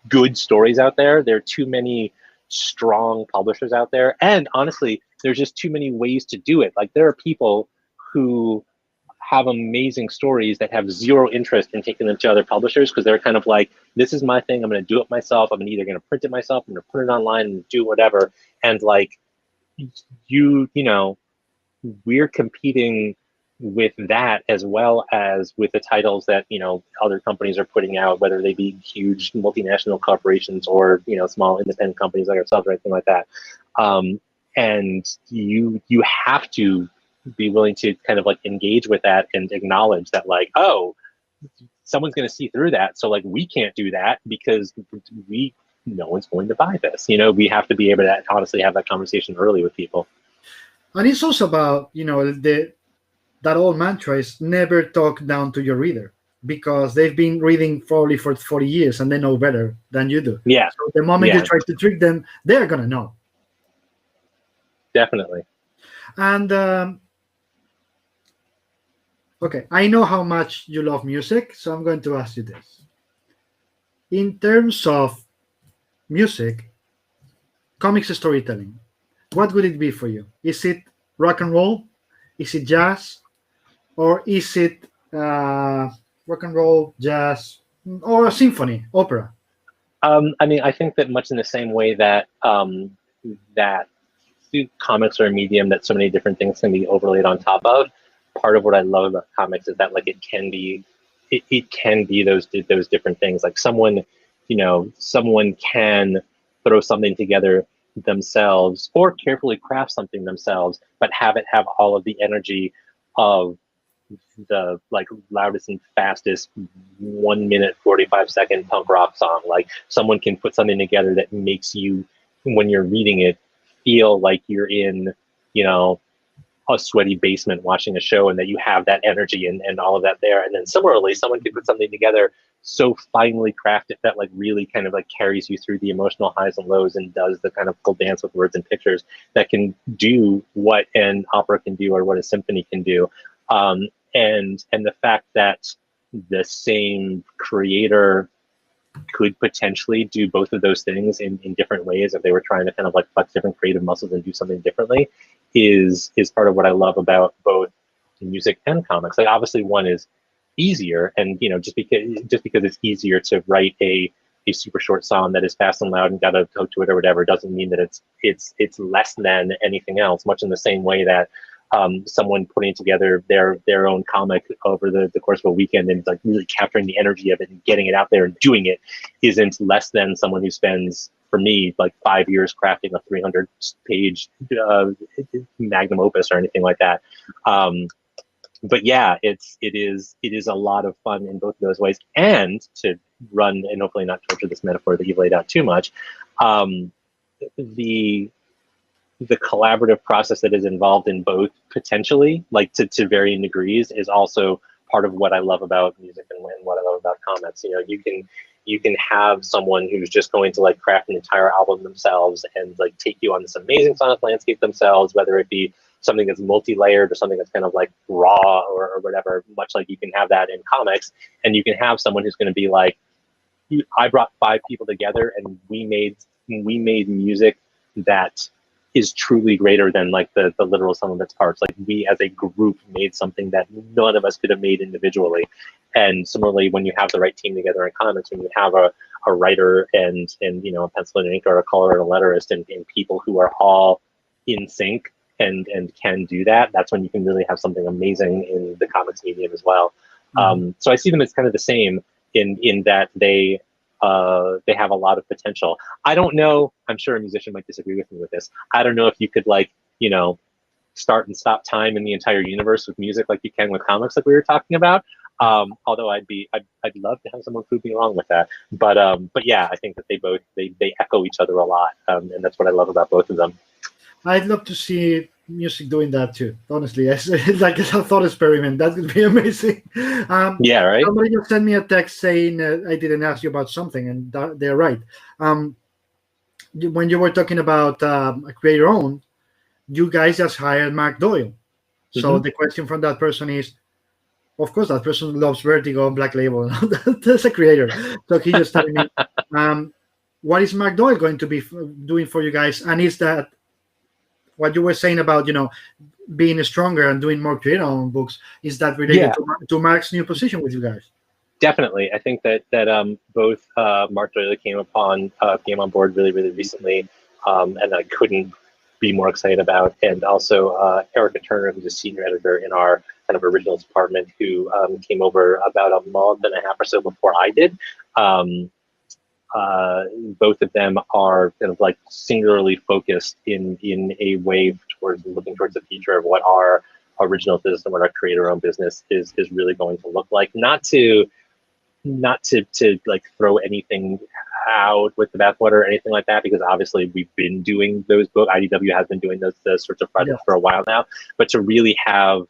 good stories out there. There are too many strong publishers out there, and honestly, there's just too many ways to do it. Like, there are people who have amazing stories that have zero interest in taking them to other publishers because they're kind of like, this is my thing, I'm going to do it myself, I'm either going to print it myself, I'm going to put it online and do whatever. And like, we're competing with that as well as with the titles that other companies are putting out, whether they be huge multinational corporations or small independent companies like ourselves or anything like that. And you have to be willing to kind of like engage with that and acknowledge that, like, oh, someone's going to see through that, so like we can't do that because no one's going to buy this. We have to be able to honestly have that conversation early with people. And it's also about, that old mantra is never talk down to your reader, because they've been reading probably for 40 years and they know better than you do. Yeah, So the moment you yeah, try to trick them, they're gonna know. definitely. And okay, I know how much you love music, so I'm going to ask you this. In terms of music, comics storytelling, what would it be for you? Is it rock and roll? Is it jazz? Or is it rock and roll, jazz, or a symphony, opera? I mean, I think that much in the same way that that comics are a medium that so many different things can be overlaid on top of. Part of what I love about comics is that like it can be those different things. Like someone can throw something together themselves or carefully craft something themselves, but have it have all of the energy of the like loudest and fastest 1 minute 45-second punk rock song. Like someone can put something together that makes you, when you're reading it, feel like you're in, a sweaty basement watching a show, and that you have that energy and all of that there. And then similarly, someone could put something together so finely crafted that like really kind of like carries you through the emotional highs and lows and does the kind of full dance with words and pictures that can do what an opera can do or what a symphony can do. And the fact that the same creator could potentially do both of those things in different ways if they were trying to kind of like flex different creative muscles and do something differently is part of what I love about both music and comics. Like obviously one is easier, and just because it's easier to write a super short song that is fast and loud and got to hook to it or whatever doesn't mean that it's less than anything else. Much in the same way that someone putting together their own comic over the course of a weekend and like really capturing the energy of it and getting it out there and doing it isn't less than someone who spends, for me, like 5 years crafting a 300-page magnum opus or anything like that. But yeah, it is a lot of fun in both of those ways. And to run and hopefully not torture this metaphor that you've laid out too much, the collaborative process that is involved in both, potentially, like to varying degrees, is also part of what I love about music and what I love about comics. You can have someone who's just going to like craft an entire album themselves and like take you on this amazing sonic landscape themselves, whether it be something that's multi-layered or something that's kind of like raw or whatever, much like you can have that in comics. And you can have someone who's going to be like, I brought 5 people together and we made music that is truly greater than like the literal sum of its parts. Like we as a group made something that none of us could have made individually. And similarly, when you have the right team together in comics, when you have a writer and a pencil and ink or a color and a letterist and people who are all in sync and can do that, that's when you can really have something amazing in the comics medium as well. So I see them as kind of the same in that they have a lot of potential. I don't know, I'm sure a musician might disagree with me with this. I don't know if you could like, start and stop time in the entire universe with music like you can with comics like we were talking about. Although I'd love to have someone prove me wrong with that. But yeah, I think that they echo each other a lot. And that's what I love about both of them. I'd love to see music doing that too. Honestly, it's like a thought experiment. That would be amazing. Yeah, right. Somebody just sent me a text saying I didn't ask you about something, and they're right. When you were talking about create your own, you guys just hired Mark Doyle. So the question from that person is, of course, that person loves Vertigo, Black Label. That's a creator. So he just telling me, what is Mark Doyle going to be doing for you guys? And is that what you were saying about being stronger and doing more creative own books? Is that related to Mark's new position with you guys? Definitely. I think that both Mark Doyle came on board really, really recently, and I couldn't be more excited about. And also Erica Turner, who's a senior editor in our kind of originals department, who came over about a month and a half or so before I did. Both of them are kind of like singularly focused in a way towards looking towards the future of what our original business and what our creator-owned business is really going to look like. Not to like throw anything out with the bathwater or anything like that, because obviously we've been doing those books. IDW has been doing those sorts of projects for a while now, but to really have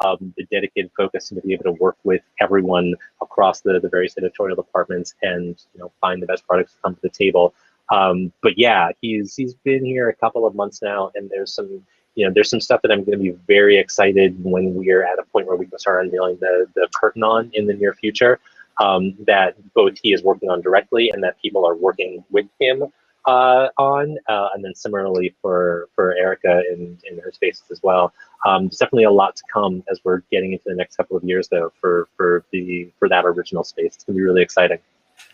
the dedicated focus and to be able to work with everyone across the various editorial departments and find the best products to come to the table. But yeah, he's been here a couple of months now, and there's some stuff that I'm going to be very excited when we're at a point where we can start unveiling the curtain on in the near future. That both he is working on directly and that people are working with him on, and then similarly for Erica in her spaces as well. There's definitely a lot to come as we're getting into the next couple of years, though, for that original space. It's gonna be really exciting.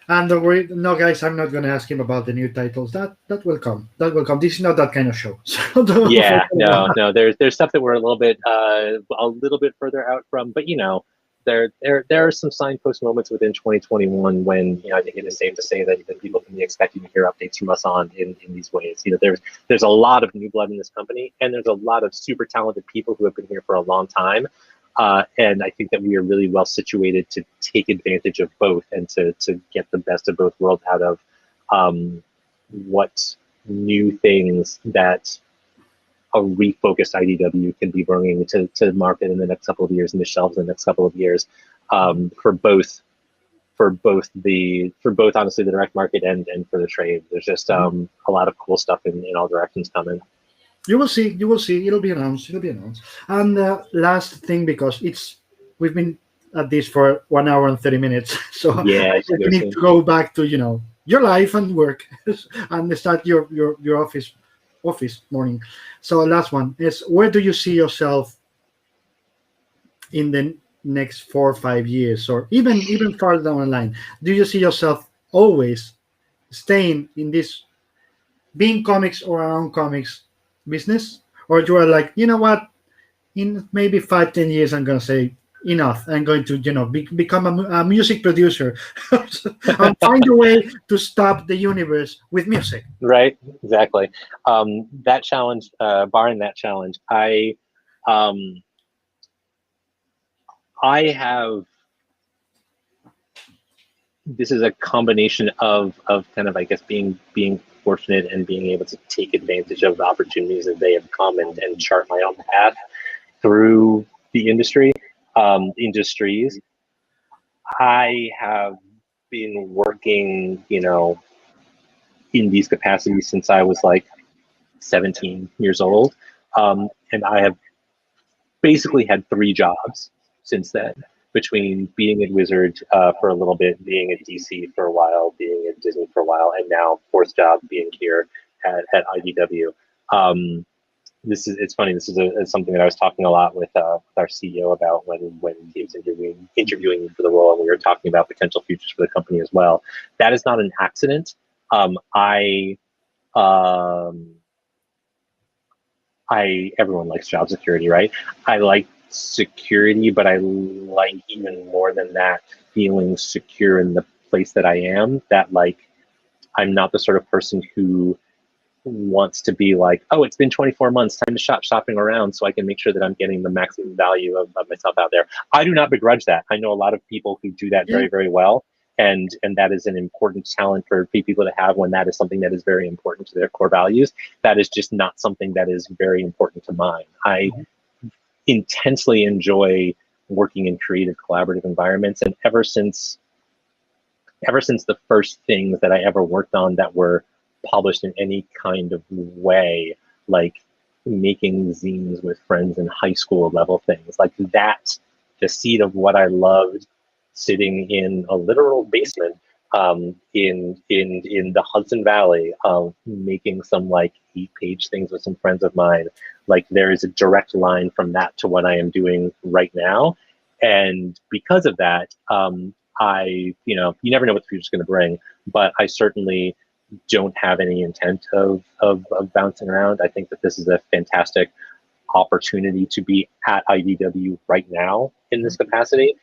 And don't worry, no, guys, I'm not going to ask him about the new titles. That will come. That will come. This is not that kind of show. So yeah, no. There's stuff that we're a little bit further out from, but there are some signpost moments within 2021 when I think it is safe to say that people can be expecting to hear updates from us on in these ways. There's a lot of new blood in this company, and there's a lot of super talented people who have been here for a long time. And I think that we are really well situated to take advantage of both and to get the best of both worlds out of what new things that a refocused IDW can be bringing to market in the next couple of years, and the shelves in the next couple of years, for both honestly the direct market and for the trade. There's just a lot of cool stuff in all directions coming. You will see. It'll be announced. And last thing, because we've been at this for 1 hour and 30 minutes, so yeah, we need to go back to your life and work and start your office morning. So last one is, where do you see yourself in the next 4 or 5 years, or even farther down the line? Do you see yourself always staying in this being comics or around comics business, or you are like, what, in maybe 5-10 years I'm going to say enough, I'm going to become a music producer and find a way to stop the universe with music? Right, exactly. That challenge, barring that challenge, I have, this is a combination of kind of, I guess, being fortunate and being able to take advantage of the opportunities as they have come and chart my own path through the industries. I have been working, in these capacities since I was like 17 years old. And I have basically had 3 jobs since then, between being at Wizard for a little bit, being at DC for a while, being at Disney for a while, and now 4th job being here at IDW. It's funny. This is something that I was talking a lot with our CEO about when he was interviewing me for the role, and we were talking about potential futures for the company as well. That is not an accident. Everyone likes job security, right? I like security, but I like, even more than that, feeling secure in the place that I am. That, like, I'm not the sort of person who wants to be like, oh, it's been 24 months, time to shopping around so I can make sure that I'm getting the maximum value of myself out there. I do not begrudge that. I know a lot of people who do that very, very well. And that is an important challenge for people to have when that is something that is very important to their core values. That is just not something that is very important to mine. I intensely enjoy working in creative, collaborative environments. And ever since the first things that I ever worked on that were published in any kind of way, like making zines with friends in high school level things, like that, the seed of what I loved, sitting in a literal basement in the Hudson Valley, making some like 8-page things with some friends of mine. Like, there is a direct line from that to what I am doing right now. And because of that, you never know what the future is going to bring, but I certainly don't have any intent of bouncing around. I think that this is a fantastic opportunity to be at IDW right now in this capacity.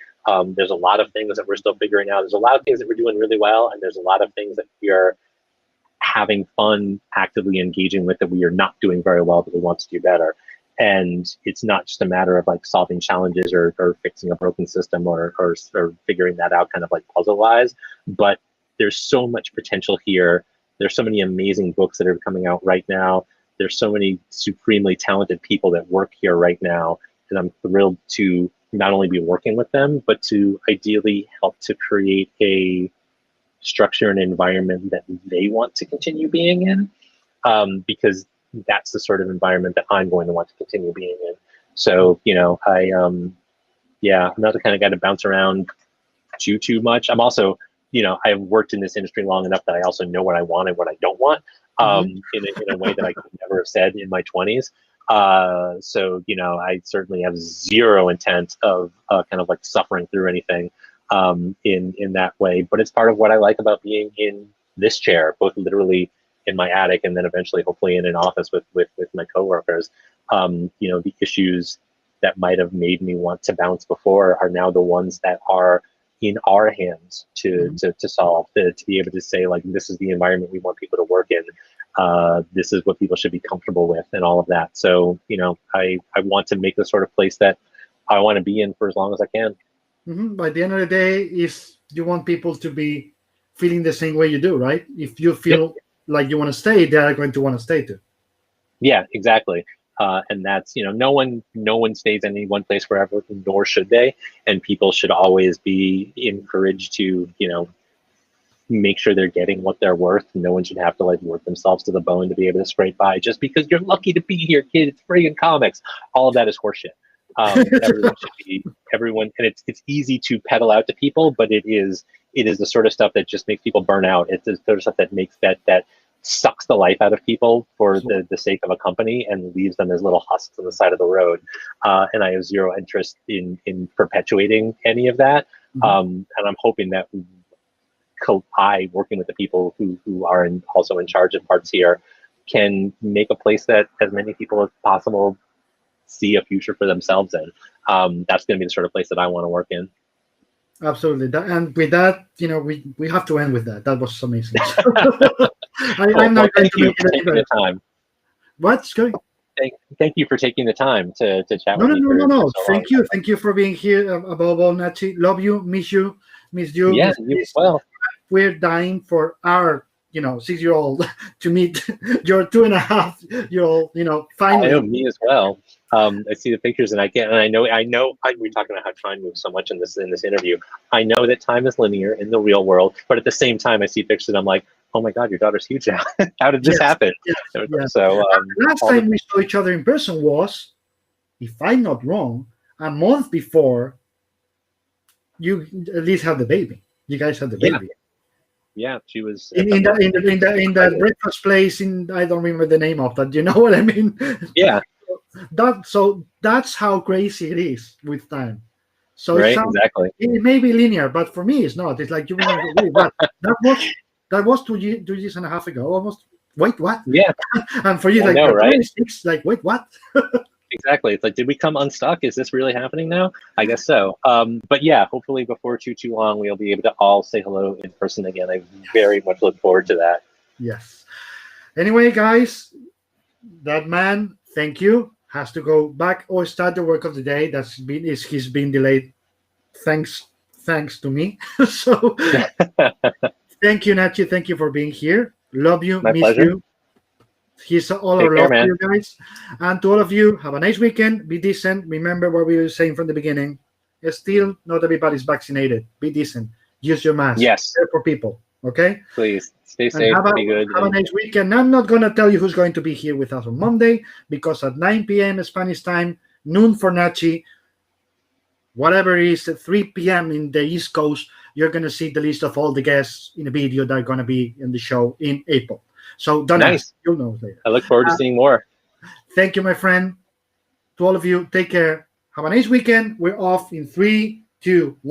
There's a lot of things that we're still figuring out. There's a lot of things that we're doing really well, and there's a lot of things that we are having fun actively engaging with that we are not doing very well, but we want to do better. And it's not just a matter of like solving challenges or fixing a broken system or figuring that out kind of like puzzle-wise, but there's so much potential here. There's so many amazing books that are coming out right now. There's so many supremely talented people that work here right now. And I'm thrilled to not only be working with them, but to ideally help to create a structure and environment that they want to continue being in, because that's the sort of environment that I'm going to want to continue being in. So, you know, I'm not the kind of guy to bounce around too much. I'm also, you know, I've worked in this industry long enough that I also know what I want and what I don't want, in a way that I could never have said in my 20s. So, you know, I certainly have zero intent of kind of like suffering through anything in that way. But it's part of what I like about being in this chair, both literally in my attic and then eventually hopefully in an office with my coworkers. You know, the issues that might have made me want to bounce before are now the ones that are in our hands to solve, to be able to say, like, this is the environment we want people to work in. This is what people should be comfortable with and all of that. So, you know, I want to make the sort of place that I want to be in for as long as I can. By the end of the day, is you want people to be feeling the same way you do, right? If you feel like you want to stay, they're going to want to stay too. Yeah, exactly. And that's, you know, no one stays in any one place forever, nor should they. And people should always be encouraged to, you know, make sure they're getting what they're worth. No one should have to like work themselves to the bone to be able to scrape by just because you're lucky to be here, kid. It's friggin' comics. All of that is horseshit. Everyone, and it's easy to peddle out to people, but it is the sort of stuff that just makes people burn out. It's the sort of stuff that makes that sucks the life out of people for the sake of a company and leaves them as little husks on the side of the road. And I have zero interest in perpetuating any of that. And I'm hoping that I, working with the people who are also in charge of parts here, can make a place that as many people as possible see a future for themselves in. That's going to be the sort of place that I want to work in. Absolutely. And with that, you know, we have to end with that. That was amazing. I'm not going to make it any better. Time. What's going? Thank you for taking the time to chat with me. No. Thank you. Thank you for being here. Above all, Nachi, love you, miss you. Yeah, you as well. We're dying for our, you know, 6-year-old to meet your 2.5-year-old, you know, finally. I know, me as well. I see the pictures and I know we're talking about how time moves so much in this interview. I know that time is linear in the real world, but at the same time I see pictures and I'm like, oh my God, your daughter's huge now. How did this happen? Yes. So last time we saw each other in person was, if I'm not wrong, a month before you at least had the baby. You guys had the baby. Yeah, she was in the breakfast place in, I don't remember the name of that. You know what I mean? Yeah. That's how crazy it is with time. So right, exactly. It may be linear, but for me it's not. It's like you remember, wait, what? That was 2 years and a half ago. Almost. Wait, what? Yeah. And for you, like, know, right? 26, like, wait, what? Exactly. It's like, did we come unstuck? Is this really happening now? I guess so. But yeah, hopefully before too long, we'll be able to all say hello in person again. I very much look forward to that. Yes. Anyway, guys, that man, thank you, has to go back or start the work of the day. He's been delayed. Thanks to me. So thank you, Nachi. Thank you for being here. Love you. My miss pleasure. you. Here's all our love for you guys. And to all of you, have a nice weekend. Be decent. Remember what we were saying from the beginning. Still, not everybody's vaccinated. Be decent. Use your mask. Yes. Care for people. Okay? Please stay safe. Be good. Have a nice weekend. I'm not going to tell you who's going to be here with us on Monday, because at 9 p.m. Spanish time, noon for Nachi, whatever it is, at 3 p.m. in the East Coast, you're going to see the list of all the guests in a video that are going to be in the show in April. So don't ask. You'll know later. I look forward to seeing more. Thank you, my friend. To all of you, take care. Have a nice weekend. We're off in 3, 2, 1.